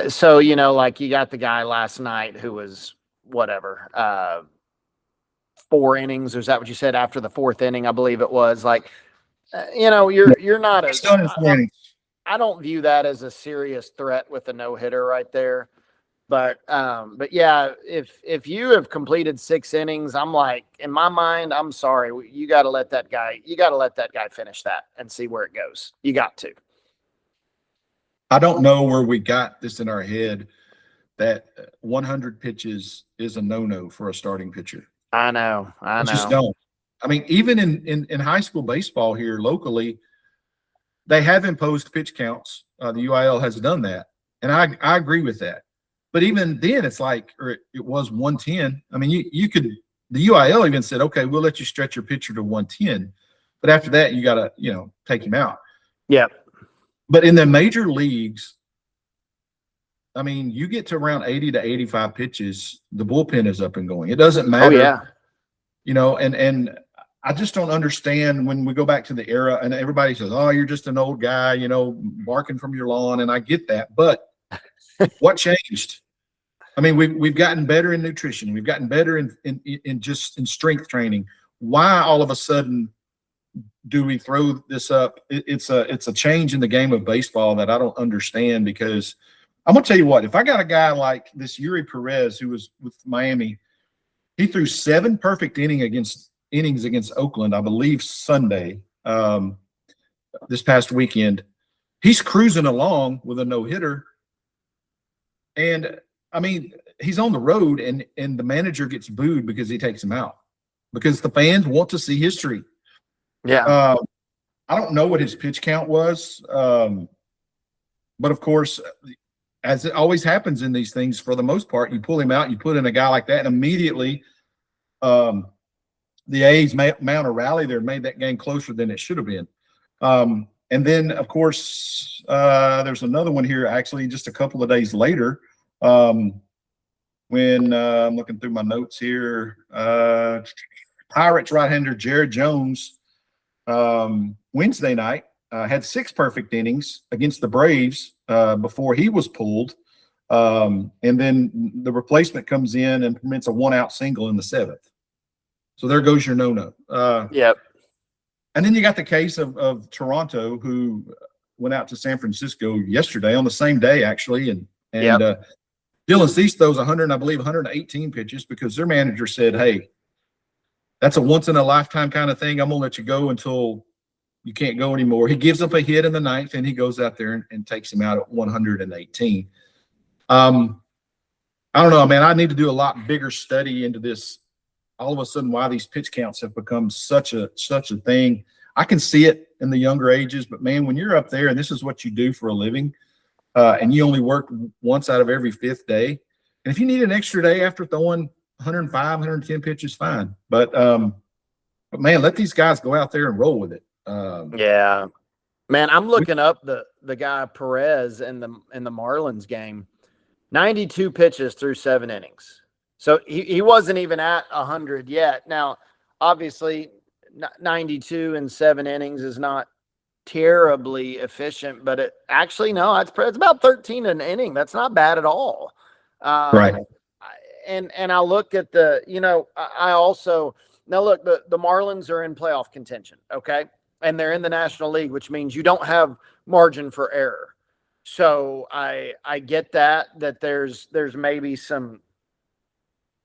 So, like you got the guy last night who was whatever, 4 innings, or is that what you said after the fourth inning? I believe it was like, you're not He's done in 4 innings. I don't view that as a serious threat with a no hitter right there. But yeah, if you have completed 6 innings, I'm like, in my mind, I'm sorry, you got to let that guy finish that and see where it goes. You got to. I don't know where we got this in our head that 100 pitches is a no-no for a starting pitcher. I know. I just don't. I mean, even in high school baseball here locally, they have imposed pitch counts. The UIL has done that, and I agree with that. But even then, it's like, or it was 110. I mean, you could. The UIL even said, okay, we'll let you stretch your pitcher to 110, but after that, you got to take him out. Yeah. But in the major leagues, I mean, you get to around 80 to 85 pitches, the bullpen is up and going. It doesn't matter. Oh, yeah. And I just don't understand when we go back to the era and everybody says, oh, you're just an old guy, barking from your lawn. And I get that. But what changed? I mean, we've gotten better in nutrition. We've gotten better in strength training. Why all of a sudden do we throw this up? It's a change in the game of baseball that I don't understand, because I'm going to tell you what, if I got a guy like this Yuri Perez, who was with Miami, he threw 7 perfect innings against Oakland, I believe Sunday, this past weekend. He's cruising along with a no-hitter. And, I mean, he's on the road, and the manager gets booed because he takes him out, because the fans want to see history. Yeah. I don't know what his pitch count was, but, of course, as it always happens in these things, for the most part, you pull him out, you put in a guy like that, and immediately the A's mount a rally there and made that game closer than it should have been. And then, of course, there's another one here actually just a couple of days later when I'm looking through my notes here. Pirates right-hander Jared Jones Wednesday night had 6 perfect innings against the Braves before he was pulled. And then the replacement comes in and permits a 1-out single in the 7th. So there goes your no-no. Yep. And then you got the case of Toronto, who went out to San Francisco yesterday on the same day, actually. And Yep. Dylan Cease throws 118 pitches because their manager said, hey, that's a once-in-a-lifetime kind of thing. I'm going to let you go until you can't go anymore. He gives up a hit in the 9th, and he goes out there and takes him out at 118. I don't know, man. I need to do a lot bigger study into this. All of a sudden, why these pitch counts have become such a thing. I can see it in the younger ages, but man, when you're up there and this is what you do for a living, and you only work once out of every 5th day, and if you need an extra day after throwing 105, 110 pitches, fine. But man, let these guys go out there and roll with it. Yeah, man, I'm looking up the guy Perez in the Marlins game. 92 pitches through 7 innings. So he wasn't even at 100 yet. Now, obviously, 92 in 7 innings is not terribly efficient, but it's about 13 an inning. That's not bad at all. Right. And I look at I also now look, the Marlins are in playoff contention, okay, and they're in the National League, which means you don't have margin for error. So I get that there's maybe some.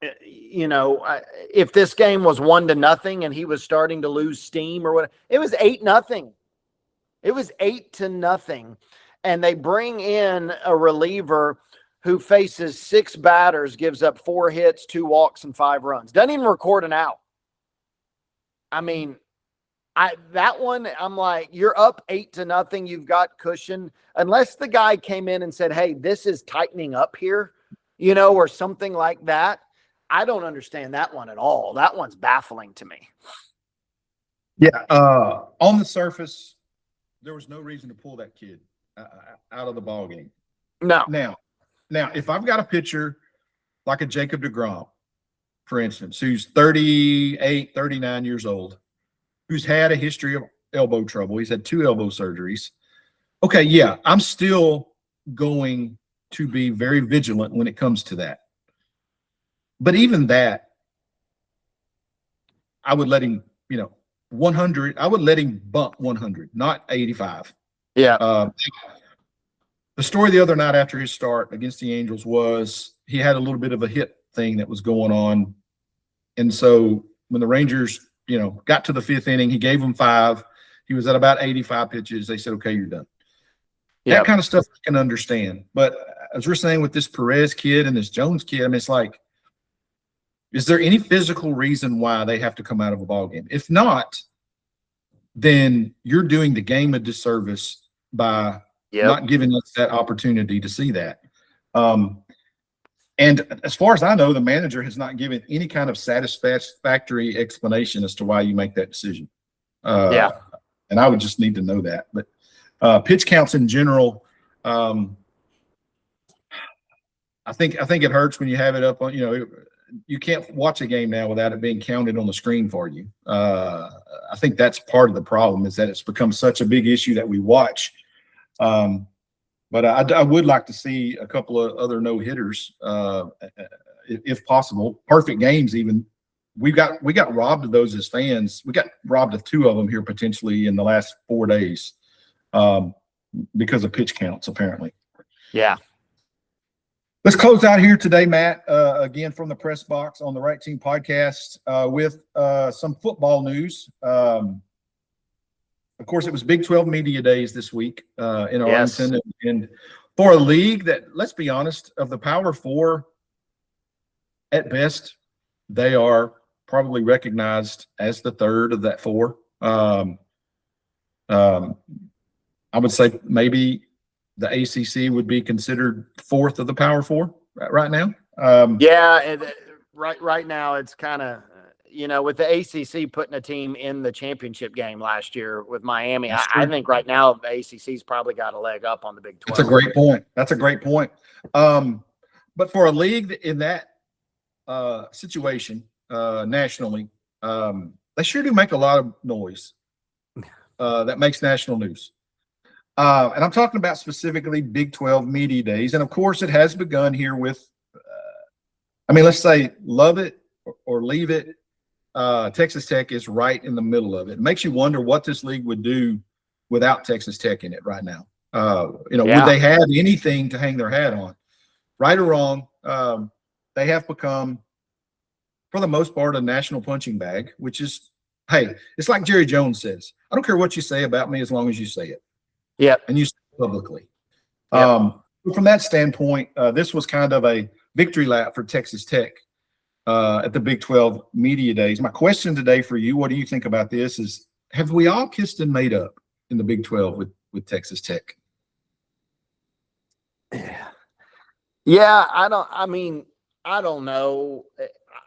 If this game was 1-0 and he was starting to lose steam or what, it was 8-0. It was 8-0. And they bring in a reliever who faces 6 batters, gives up 4 hits, 2 walks, and 5 runs. Doesn't even record an out. I mean, that one, I'm like, you're up 8-0. You've got cushion. Unless the guy came in and said, hey, this is tightening up here, or something like that. I don't understand that one at all. That one's baffling to me. Yeah. On the surface, there was no reason to pull that kid out of the ball game. No. Now, if I've got a pitcher like a Jacob deGrom, for instance, who's 38, 39 years old, who's had a history of elbow trouble. He's had 2 elbow surgeries. Okay, yeah, I'm still going to be very vigilant when it comes to that. But even that, I would let him, 100. I would let him bump 100, not 85. Yeah. The story the other night after his start against the Angels was he had a little bit of a hit thing that was going on. And so when the Rangers, got to the fifth inning, he gave them 5. He was at about 85 pitches. They said, okay, you're done. Yep. That kind of stuff I can understand. But as we're saying with this Perez kid and this Jones kid, I mean, it's like, is there any physical reason why they have to come out of a ball game? If not, then you're doing the game a disservice by not giving us that opportunity to see that. And as far as I know, the manager has not given any kind of satisfactory explanation as to why you make that decision. And I would just need to know that. But pitch counts in general, I think it hurts when you have it up on, you can't watch a game now without it being counted on the screen for you. I think that's part of the problem, is that it's become such a big issue that we watch. But I would like to see a couple of other no-hitters, if possible, perfect games even. We got robbed of those as fans. We got robbed of 2 of them here potentially in the last 4 days because of pitch counts, apparently. Yeah. Let's close out here today, Matt, again from the press box on the Right Team podcast with some football news. Of course, it was Big 12 Media Days this week in Arlington. And for a league that, let's be honest, of the Power 4, at best, they are probably recognized as the third of that 4. I would say maybe the ACC would be considered 4th of the Power 4 right now. Right now it's kind of, with the ACC putting a team in the championship game last year with Miami, I think right now the ACC's probably got a leg up on the Big 12. That's a great point. But for a league in that situation nationally, they sure do make a lot of noise that makes national news. And I'm talking about specifically Big 12 Media Days. And, of course, it has begun here with, let's say love it or leave it. Texas Tech is right in the middle of it. It makes you wonder what this league would do without Texas Tech in it right now. Would they have anything to hang their hat on? Right or wrong, they have become, for the most part, a national punching bag, which is, hey, it's like Jerry Jones says, I don't care what you say about me as long as you say it. Yeah. And you say it publicly. Yep. From that standpoint, this was kind of a victory lap for Texas Tech at the Big 12 Media Days. My question today for you, what do you think about this, is have we all kissed and made up in the Big 12 with Texas Tech? Yeah, I don't know.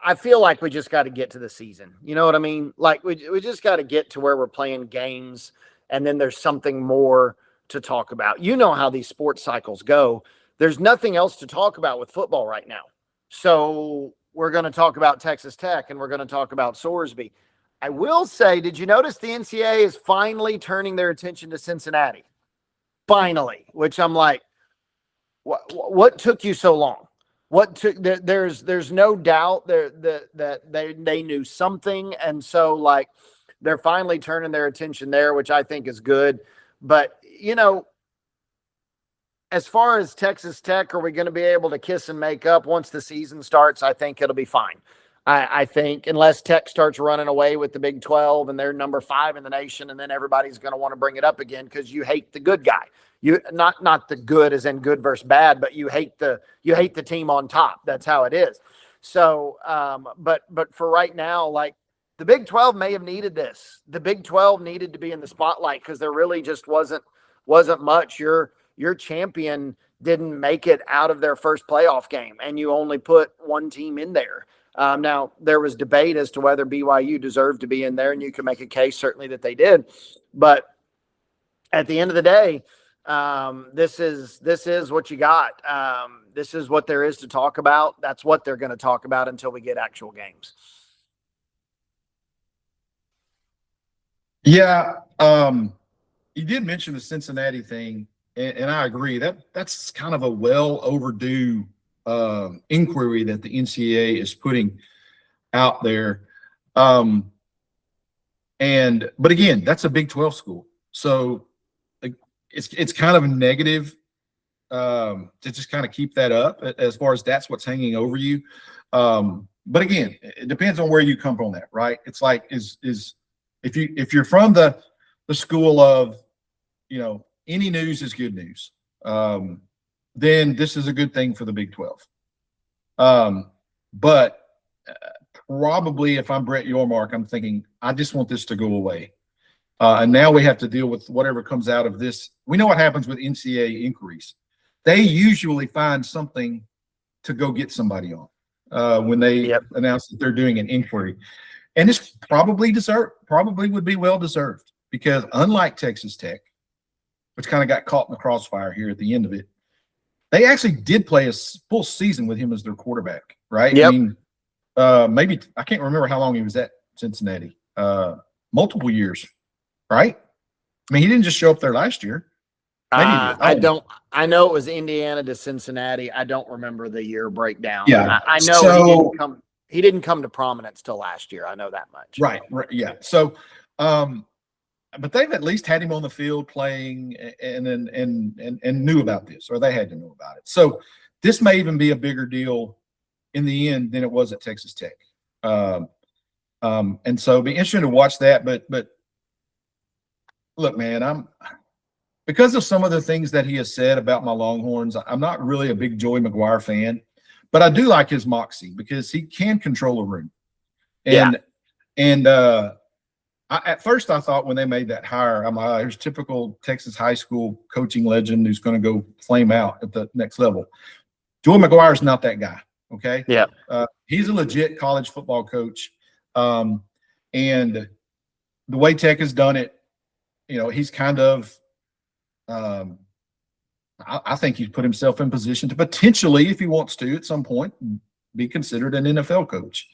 I feel like we just got to get to the season. You know what I mean? Like we just got to get to where we're playing games, and then there's something more to talk about. You know how these sports cycles go. There's nothing else to talk about with football right now. So we're going to talk about Texas Tech, and we're going to talk about Sorsby. I will say, did you notice the NCAA is finally turning their attention to Cincinnati? Finally, which I'm like, what took you so long? There's no doubt that they knew something, and so like they're finally turning their attention there, which I think is good. But as far as Texas Tech, are we going to be able to kiss and make up once the season starts? I think it'll be fine. I think unless Tech starts running away with the Big 12 and they're number 5 in the nation, and then everybody's going to want to bring it up again because you hate the good guy. You not the good as in good versus bad, but you hate the team on top. That's how it is. So, but for right now, like the Big 12 may have needed this. The Big 12 needed to be in the spotlight because there really just wasn't much. Your champion didn't make it out of their first playoff game, and you only put one team in there. Now, there was debate as to whether BYU deserved to be in there, and you can make a case certainly that they did. But at the end of the day, this is what you got. This is what there is to talk about. That's what they're going to talk about until we get actual games. Yeah. You did mention the Cincinnati thing, and I agree that's kind of a well overdue inquiry that the NCAA is putting out there. But again, that's a Big 12 school, so it's kind of a negative to just kind of keep that up as far as that's what's hanging over you. But again, it depends on where you come from that, right? It's like if you're from the school of, any news is good news, then this is a good thing for the Big 12. But probably if I'm Brett Yormark, I'm thinking, I just want this to go away. And now we have to deal with whatever comes out of this. We know what happens with NCAA inquiries. They usually find something to go get somebody on when they announce that they're doing an inquiry. And it's probably would be well deserved, because unlike Texas Tech, which kind of got caught in the crossfire here at the end of it, they actually did play a full season with him as their quarterback, right? Yep. I mean, maybe I can't remember how long he was at Cincinnati. Multiple years, right? I mean, he didn't just show up there last year. I know it was Indiana to Cincinnati. I don't remember the year breakdown. Yeah, I know he didn't come to prominence till last year. I know that much. Right. Yeah. So, but they've at least had him on the field playing and knew about this, or they had to know about it. So this may even be a bigger deal in the end than it was at Texas Tech. And so it'll be interesting to watch that. But look, man, because of some of the things that he has said about my Longhorns, I'm not really a big Joey McGuire fan, but I do like his moxie because he can control a room. At first I thought when they made that hire, I'm like, here's typical Texas high school coaching legend who's going to go flame out at the next level. Joey McGuire is not that guy. Okay. Yeah. He's a legit college football coach. And the way Tech has done it, he's kind of, I think he's put himself in position to potentially, if he wants to, at some point, be considered an NFL coach,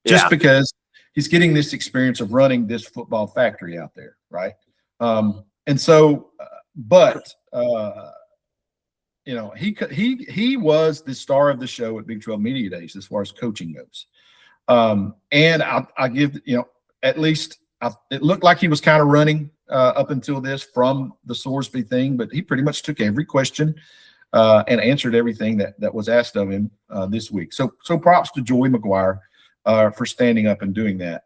just because he's getting this experience of running this football factory out there, right? And so, he was the star of the show at Big 12 Media Days as far as coaching goes. And I give, at least it looked like he was kind of running up until this from the Sorsby thing, but he pretty much took every question and answered everything that was asked of him this week. So props to Joey McGuire for standing up and doing that.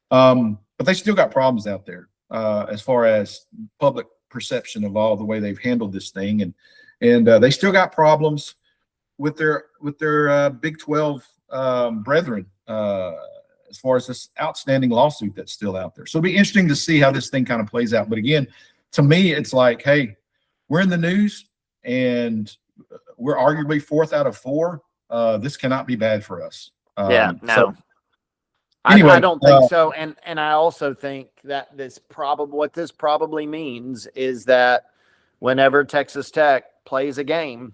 But they still got problems out there as far as public perception of all the way they've handled this thing, and they still got problems with their Big 12 brethren as far as this outstanding lawsuit that's still out there. So it'll be interesting to see how this thing kind of plays out. But again, to me, it's like, hey, we're in the news and we're arguably 4th out of 4. This cannot be bad for us. No. So, anyway, I don't think so. And I also think that what this probably means is that whenever Texas Tech plays a game,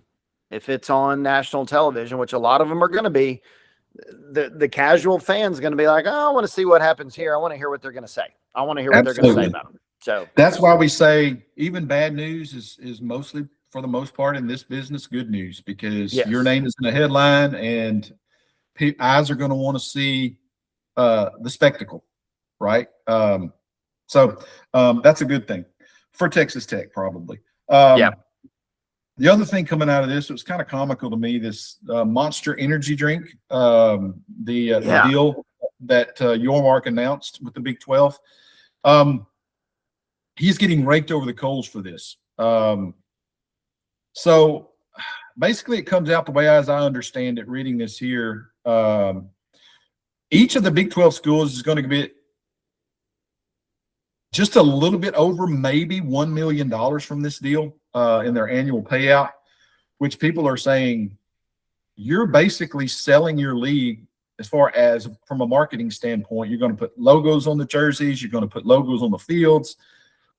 if it's on national television, which a lot of them are going to be, the casual fan's going to be like, oh, I want to see what happens here. I want to hear what they're going to say. I want to hear what they're going to say about them. So that's why we say even bad news is mostly, for the most part in this business, good news, because your name is in the headline and eyes are going to want to see the spectacle, right? So that's a good thing for Texas Tech, probably. The other thing coming out of this, it was kind of comical to me, this Monster Energy drink, the deal that Yormark announced with the Big 12. He's getting raked over the coals for this. So basically it comes out the way as I understand it, reading this here. Each of the Big 12 schools is going to get just a little bit over maybe $1 million from this deal in their annual payout, which people are saying you're basically selling your league as far as from a marketing standpoint. You're going to put logos on the jerseys. You're going to put logos on the fields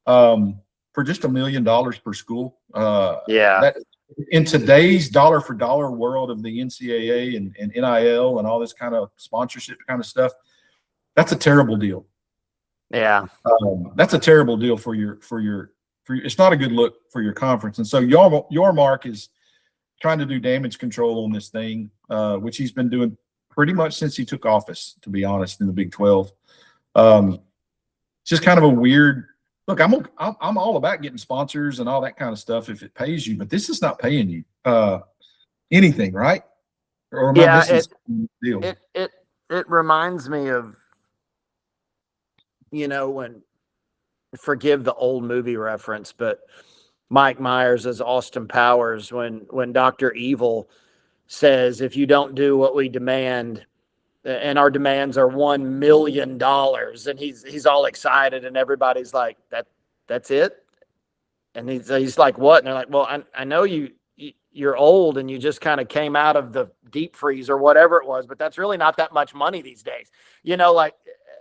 for just $1 million per school. That, in today's dollar for dollar world of the NCAA and NIL and all this kind of sponsorship kind of stuff, that's a terrible deal. Yeah. That's a terrible deal for your it's not a good look for your conference. And so your Mark is trying to do damage control on this thing, which he's been doing pretty much since he took office, to be honest, in the Big 12. It's just kind of a weird look. I'm all about getting sponsors and all that kind of stuff if it pays you, but this is not paying you anything, right? Or am I missing some deal? It reminds me of, when, forgive the old movie reference, but Mike Myers as Austin Powers when Dr. Evil says, if you don't do what we demand, and our demands are $1 million, and he's all excited, and everybody's like, that's it? And he's like, what? And they're like, well, I know you're old and you just kind of came out of the deep freeze or whatever it was, but that's really not that much money these days.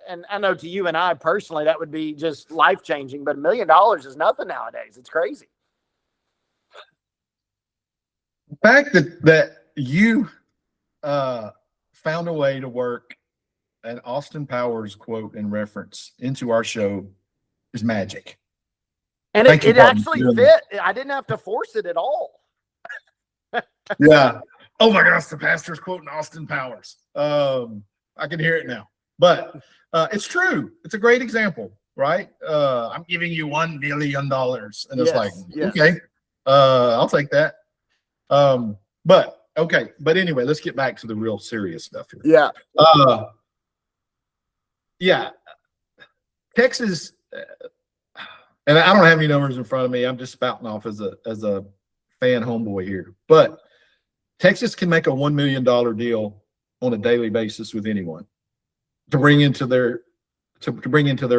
And I know to you and I personally, that would be just life-changing, but $1 million is nothing nowadays. It's crazy. The fact that you found a way to work an Austin Powers quote and reference into our show is magic. And it actually fit. I didn't have to force it at all. Yeah. Oh my gosh, the pastor's quoting Austin Powers. I can hear it now. But it's true. It's a great example, right? I'm giving you $1 billion. And it's okay, I'll take that. But anyway, let's get back to the real serious stuff here. Yeah. Yeah. Texas, and I don't have any numbers in front of me. I'm just spouting off as a fan homeboy here. But Texas can make a $1 million deal on a daily basis with anyone to bring into their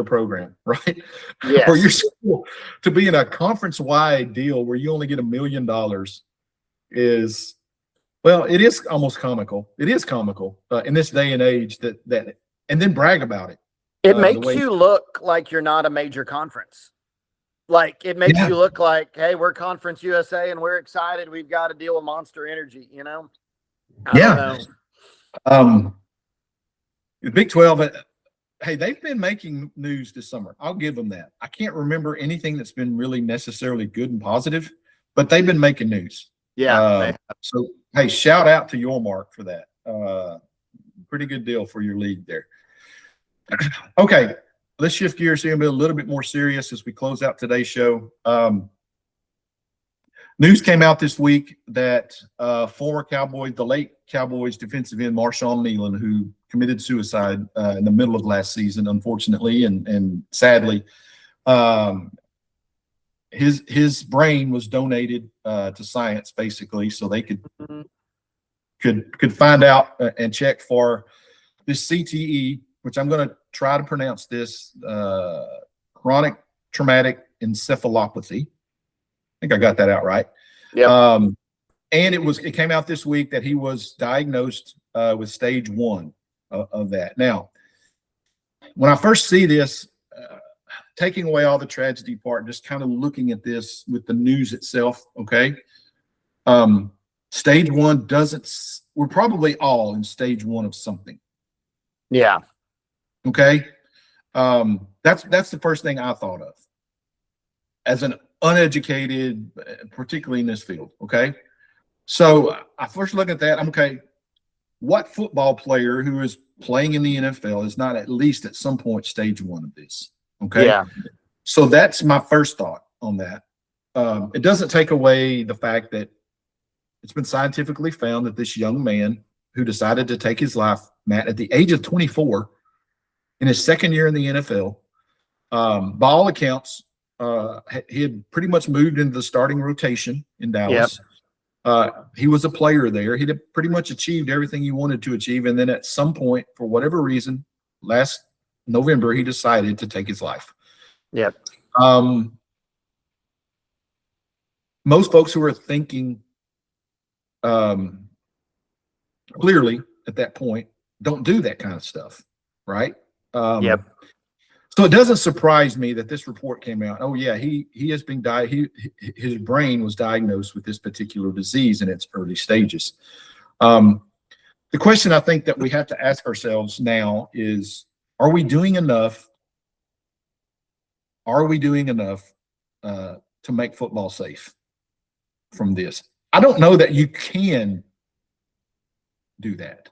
program, right? Yes. For your school to be in a conference-wide deal where you only get $1 million is, well, it is almost comical. It is comical in this day and age that and then brag about it. It makes you look like you're not a major conference. Like, it makes you look like, hey, we're Conference USA and we're excited. We've got to deal with Monster Energy, I don't know. The Big 12, hey, they've been making news this summer. I'll give them that. I can't remember anything that's been really necessarily good and positive, but they've been making news. Yeah. So, hey, shout out to your Mark for that. Pretty good deal for your league there. Okay, let's shift gears here and be a little bit more serious as we close out today's show. News came out this week that former Cowboys, the late Cowboys defensive end Marshawn Nealon, who committed suicide in the middle of last season, unfortunately and sadly, his brain was donated to science, basically, so they could find out and check for this CTE, which I'm going to try to pronounce this, chronic traumatic encephalopathy. I think I got that out right. Yeah. And it came out this week that he was diagnosed with stage 1 of that. Now, when I first see this, taking away all the tragedy part, just kind of looking at this with the news itself, okay? Stage 1 we're probably all in stage 1 of something. Yeah. Okay. That's the first thing I thought of as an uneducated, particularly in this field. Okay. So I first look at that. I'm okay. What football player who is playing in the NFL is not at least at some point stage 1 of this? Okay. Yeah. So that's my first thought on that. It doesn't take away the fact that it's been scientifically found that this young man who decided to take his life, Matt, at the age of 24, in his second year in the NFL, by all accounts, he had pretty much moved into the starting rotation in Dallas. Yep. He was a player there. He had pretty much achieved everything he wanted to achieve. And then at some point, for whatever reason, last November, he decided to take his life. Yep. Most folks who are thinking clearly at that point don't do that kind of stuff, right? Yep. So it doesn't surprise me that this report came out. Oh yeah, he has been his brain was diagnosed with this particular disease in its early stages. The question I think that we have to ask ourselves now is, are we doing enough? Are we doing enough to make football safe from this. I don't know that you can do that.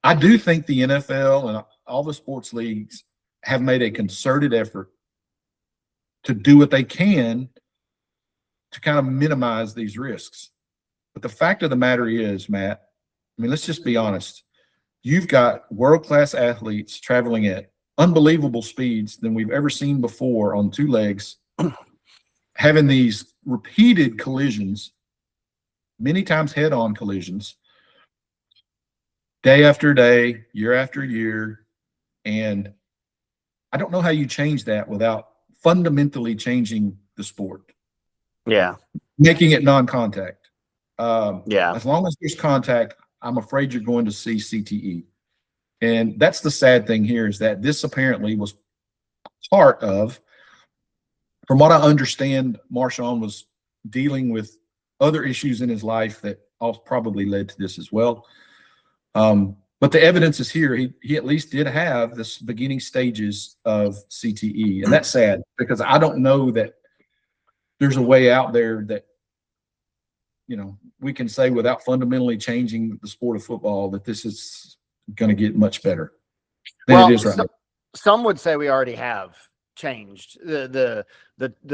I do think the NFL and all the sports leagues have made a concerted effort to do what they can to kind of minimize these risks. But the fact of the matter is, Matt, I mean, let's just be honest. You've got world-class athletes traveling at unbelievable speeds than we've ever seen before on two legs, having these repeated collisions, many times head-on collisions, day after day, year after year. And I don't know how you change that without fundamentally changing the sport. Yeah. Making it non-contact. Yeah. As long as there's contact, I'm afraid you're going to see CTE. And that's the sad thing here, is that this apparently was part of, from what I understand, Marshawn was dealing with other issues in his life that all probably led to this as well. But the evidence is here. He at least did have this beginning stages of CTE. And that's sad, because I don't know that there's a way out there that, you know, we can say without fundamentally changing the sport of football that this is going to get much better than it is right now. Some would say we already have changed the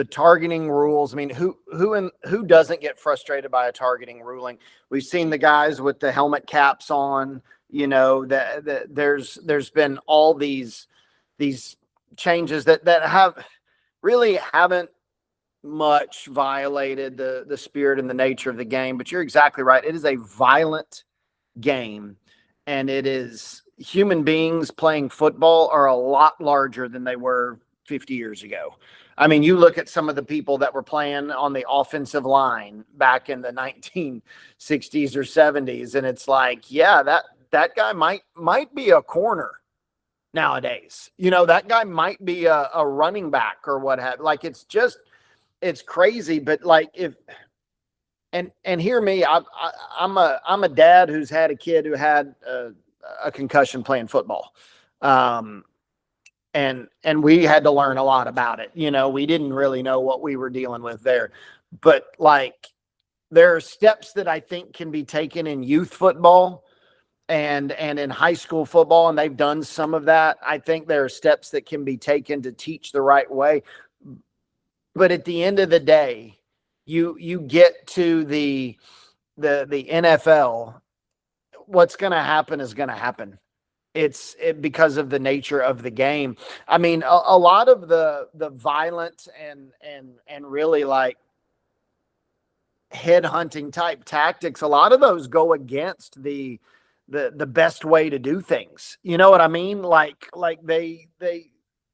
targeting rules. I mean, who doesn't get frustrated by a targeting ruling? We've seen the guys with the helmet caps on. You know, that there's been all these changes that have really haven't much violated the spirit and the nature of the game. But you're exactly right. It is a violent game, and it is human beings playing football are a lot larger than they were 50 years ago. I mean, you look at some of the people that were playing on the offensive line back in the 1960s or 70s, and it's like, yeah, that guy might be a corner nowadays. You know, that guy might be a running back or what have. Like, it's crazy. But like, and hear me, I'm a dad who's had a kid who had a concussion playing football. And we had to learn a lot about it. You know, we didn't really know what we were dealing with there. But like, there are steps that I think can be taken in youth football and in high school football, and they've done some of that. I think there are steps that can be taken to teach the right way. But at the end of the day, you get to the NFL, what's going to happen is going to happen. It's because of the nature of the game. I mean, a lot of the violent and really like headhunting type tactics, a lot of those go against the best way to do things. You know what I mean? Like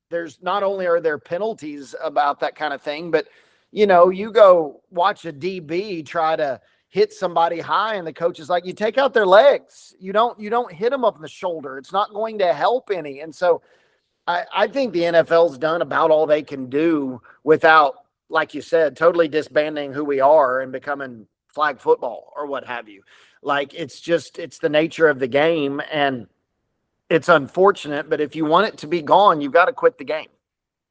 there's not only are there penalties about that kind of thing, but you know, you go watch a DB try to hit somebody high and the coach is like, you take out their legs. You don't hit them up in the shoulder. It's not going to help any. And so I think the NFL's done about all they can do without, like you said, totally disbanding who we are and becoming flag football or what have you. Like, it's the nature of the game, and it's unfortunate, but if you want it to be gone, you've got to quit the game.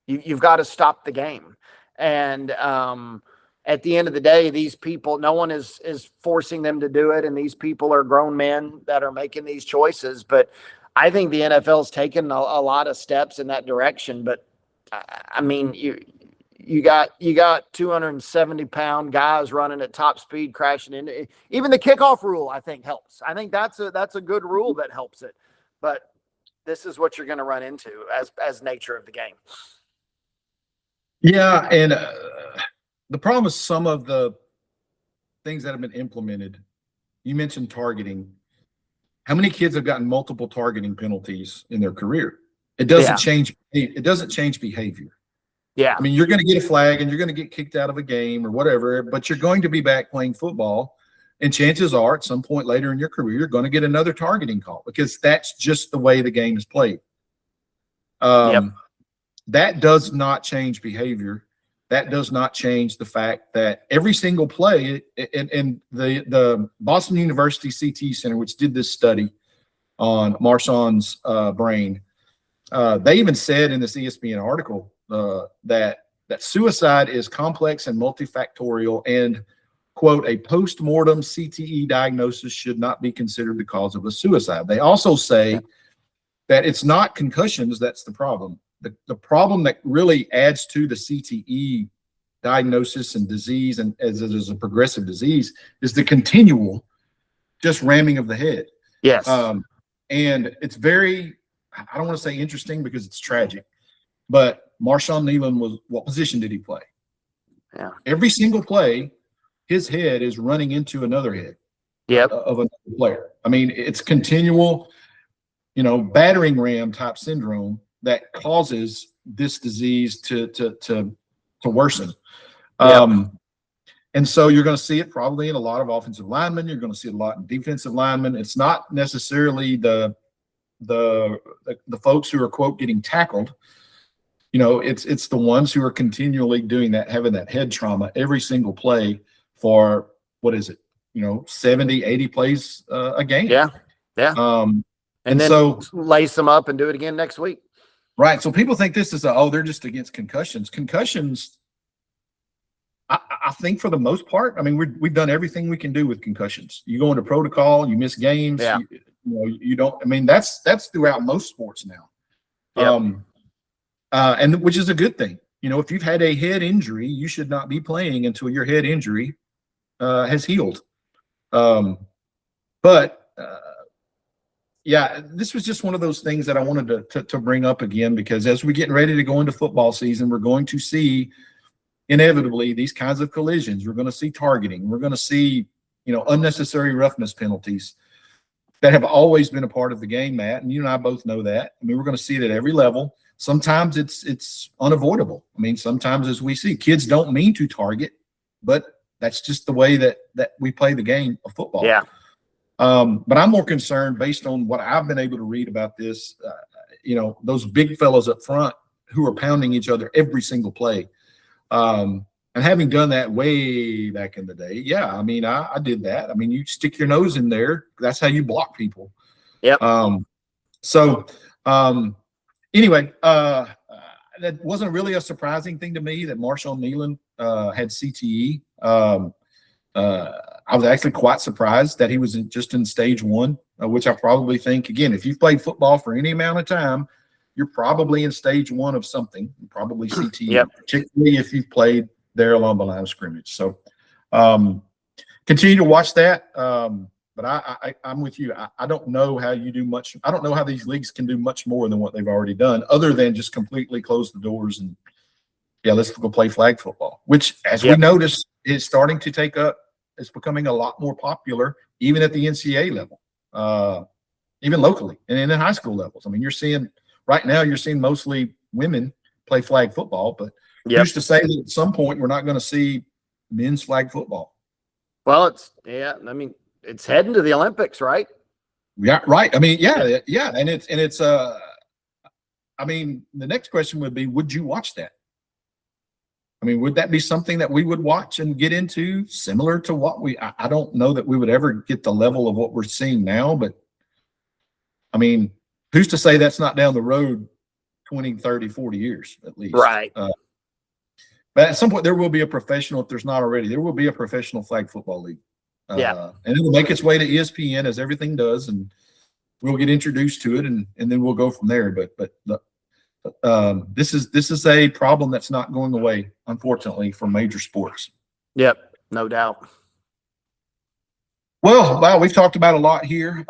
You've got to stop the game. And at the end of the day, these people, no one is forcing them to do it. And these people are grown men that are making these choices. But I think the NFL's taken a lot of steps in that direction. But I mean, you got 270-pound guys running at top speed, crashing into it. Even the kickoff rule, I think, helps. I think that's a good rule that helps it. But this is what you're going to run into as nature of the game. Yeah, and the problem with some of the things that have been implemented, you mentioned targeting. How many kids have gotten multiple targeting penalties in their career? It doesn't change. It doesn't change behavior. Yeah. I mean, you're going to get a flag and you're going to get kicked out of a game or whatever, but you're going to be back playing football. And chances are at some point later in your career, you're going to get another targeting call, because that's just the way the game is played. That does not change behavior. That does not change the fact that every single play, and the Boston University CT Center, which did this study on Marshawn's brain, they even said in this ESPN article that that suicide is complex and multifactorial, and, quote, a post-mortem CTE diagnosis should not be considered the cause of a suicide. They also say that it's not concussions that's the problem. The problem that really adds to the CTE diagnosis and disease, and as it is a progressive disease, is the continual just ramming of the head. Yes. And it's very, I don't want to say interesting because it's tragic, but Marshawn Kneeland what position did he play? Yeah. Every single play, his head is running into another head of another player. I mean, it's continual, battering ram type syndrome that causes this disease to worsen. And so you're going to see it probably in a lot of offensive linemen. You're going to see it a lot in defensive linemen. It's not necessarily the folks who are, quote, getting tackled. It's the ones who are continually doing that, having that head trauma every single play for, 70, 80 plays a game. Yeah. And then so lace them up and do it again next week. Right. So people think this is they're just against concussions. Concussions, I think for the most part, I mean, we've done everything we can do with concussions. You go into protocol, you miss games. Yeah. You don't. I mean, that's throughout most sports now. And which is a good thing. If you've had a head injury, you should not be playing until your head injury has healed. Yeah, this was just one of those things that I wanted to bring up again, because as we're getting ready to go into football season, we're going to see inevitably these kinds of collisions. We're going to see targeting. We're going to see, unnecessary roughness penalties that have always been a part of the game, Matt, and you and I both know that. I mean, we're going to see it at every level. Sometimes it's unavoidable. I mean, sometimes, as we see, kids don't mean to target, but that's just the way that we play the game of football. Yeah. But I'm more concerned, based on what I've been able to read about this, those big fellows up front who are pounding each other every single play. And having done that way back in the day, yeah, I mean, I did that. I mean, you stick your nose in there. That's how you block people. Yep. Anyway, that wasn't really a surprising thing to me that Marshawn Kneeland had CTE. I was actually quite surprised that he was just in stage 1, which I probably think, again, if you've played football for any amount of time, you're probably in stage 1 of something, probably CTE, particularly if you've played there along the line of scrimmage. So continue to watch that. But I'm with you. I don't know how you do much. I don't know how these leagues can do much more than what they've already done, other than just completely close the doors and, let's go play flag football, which, as we noticed, is starting to take up. It's becoming a lot more popular, even at the NCAA level, even locally, and in the high school levels. I mean, you're seeing mostly women play flag football, but who's to say that at some point we're not going to see men's flag football? Well, it's heading to the Olympics, right? Yeah, right. I mean, yeah. And it's I mean, the next question would be, would you watch that? I mean, would that be something that we would watch and get into, similar to what I don't know that we would ever get the level of what we're seeing now, but I mean, who's to say that's not down the road 20, 30, 40 years at least? Right. But at some point there will be a professional, if there's not already, there will be a professional flag football league. And it'll make its way to ESPN, as everything does, and we'll get introduced to it, and then we'll go from there. But this is a problem that's not going away, unfortunately, for major sports. Yep, no doubt. Well, wow, we've talked about a lot here.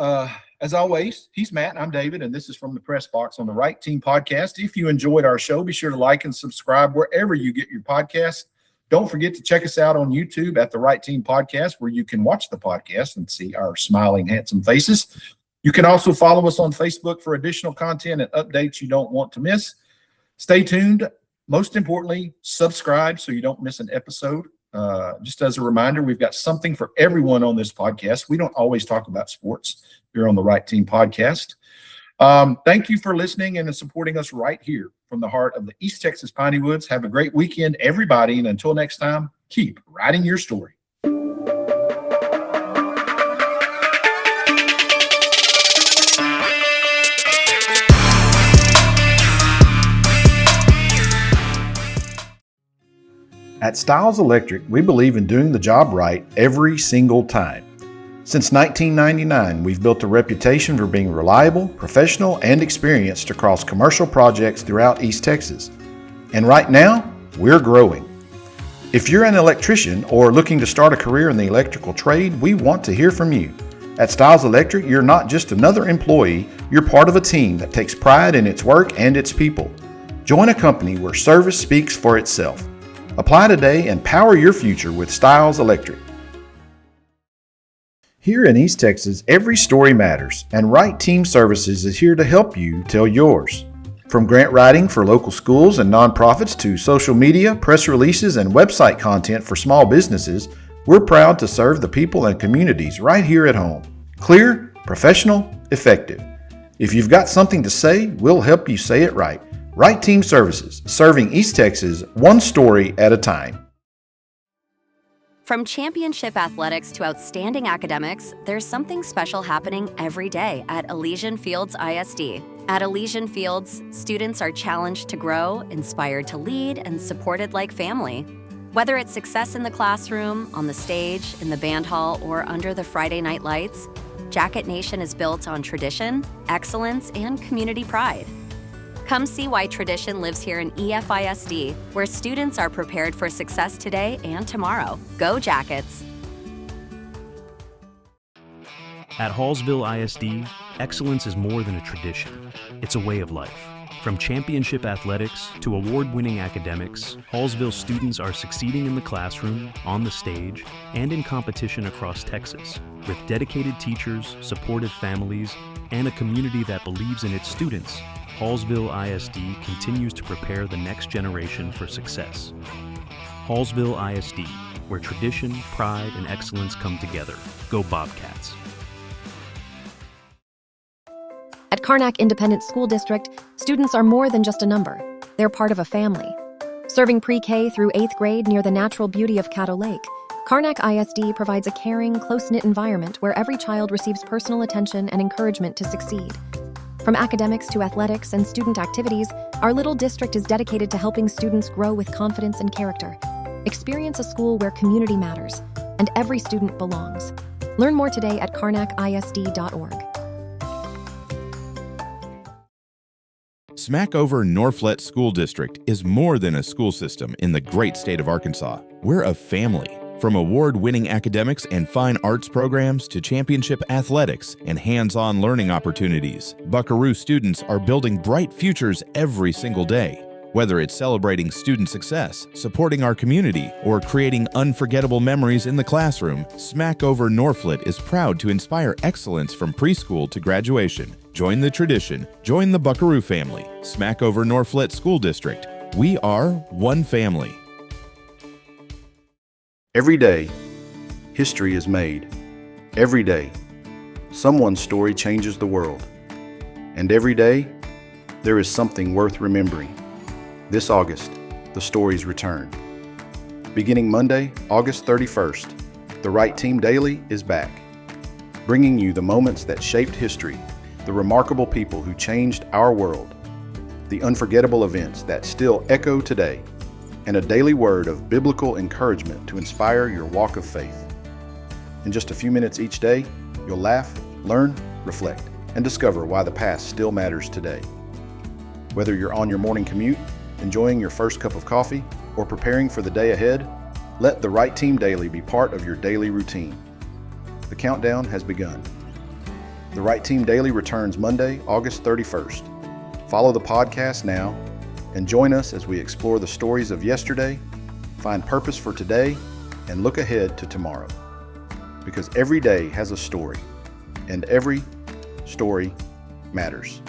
As always, he's Matt, I'm David, and this is From the Press Box on the Right Team Podcast. If you enjoyed our show, be sure to like and subscribe wherever you get your podcasts. Don't forget to check us out on YouTube at the Right Team Podcast, where you can watch the podcast and see our smiling, handsome faces. You can also follow us on Facebook for additional content and updates you don't want to miss. Stay tuned. Most importantly, subscribe so you don't miss an episode. Just as a reminder, we've got something for everyone on this podcast. We don't always talk about sports here on the Right Team Podcast. Thank you for listening and supporting us right here from the heart of the East Texas Piney Woods. Have a great weekend, everybody. And until next time, keep writing your story. At Styles Electric, we believe in doing the job right every single time. Since 1999, we've built a reputation for being reliable, professional, and experienced across commercial projects throughout East Texas. And right now, we're growing. If you're an electrician or looking to start a career in the electrical trade, we want to hear from you. At Styles Electric, you're not just another employee, you're part of a team that takes pride in its work and its people. Join a company where service speaks for itself. Apply today and power your future with Styles Electric. Here in East Texas, every story matters, and Right Team Services is here to help you tell yours. From grant writing for local schools and nonprofits to social media, press releases, and website content for small businesses, we're proud to serve the people and communities right here at home. Clear, professional, effective. If you've got something to say, we'll help you say it right. Right Team Services, serving East Texas one story at a time. From championship athletics to outstanding academics, there's something special happening every day at Elysian Fields ISD. At Elysian Fields, students are challenged to grow, inspired to lead, and supported like family. Whether it's success in the classroom, on the stage, in the band hall, or under the Friday night lights, Jacket Nation is built on tradition, excellence, and community pride. Come see why tradition lives here in EFISD, where students are prepared for success today and tomorrow. Go Jackets! At Hallsville ISD, excellence is more than a tradition. It's a way of life. From championship athletics to award-winning academics, Hallsville students are succeeding in the classroom, on the stage, and in competition across Texas. With dedicated teachers, supportive families, and a community that believes in its students, Hallsville ISD continues to prepare the next generation for success. Hallsville ISD, where tradition, pride, and excellence come together. Go Bobcats! At Karnak Independent School District, students are more than just a number. They're part of a family. Serving pre-K through 8th grade near the natural beauty of Caddo Lake, Karnak ISD provides a caring, close-knit environment where every child receives personal attention and encouragement to succeed. From academics to athletics and student activities, our little district is dedicated to helping students grow with confidence and character. Experience a school where community matters and every student belongs. Learn more today at karnakisd.org. Smackover Norflet School District is more than a school system in the great state of Arkansas. We're a family. From award-winning academics and fine arts programs to championship athletics and hands-on learning opportunities, Buckaroo students are building bright futures every single day. Whether it's celebrating student success, supporting our community, or creating unforgettable memories in the classroom, Smackover Norflet is proud to inspire excellence from preschool to graduation. Join the tradition. Join the Buckaroo family. Smackover Norflet School District. We are one family. Every day, history is made. Every day, someone's story changes the world. And every day, there is something worth remembering. This August, the stories return. Beginning Monday, August 31st, the Right Team Daily is back, bringing you the moments that shaped history, the remarkable people who changed our world, the unforgettable events that still echo today, and a daily word of biblical encouragement to inspire your walk of faith. In just a few minutes each day, you'll laugh, learn, reflect, and discover why the past still matters today. Whether you're on your morning commute, enjoying your first cup of coffee, or preparing for the day ahead, let the Right Team Daily be part of your daily routine. The countdown has begun. The Right Team Daily returns Monday, August 31st. Follow the podcast now and join us as we explore the stories of yesterday, find purpose for today, and look ahead to tomorrow. Because every day has a story, and every story matters.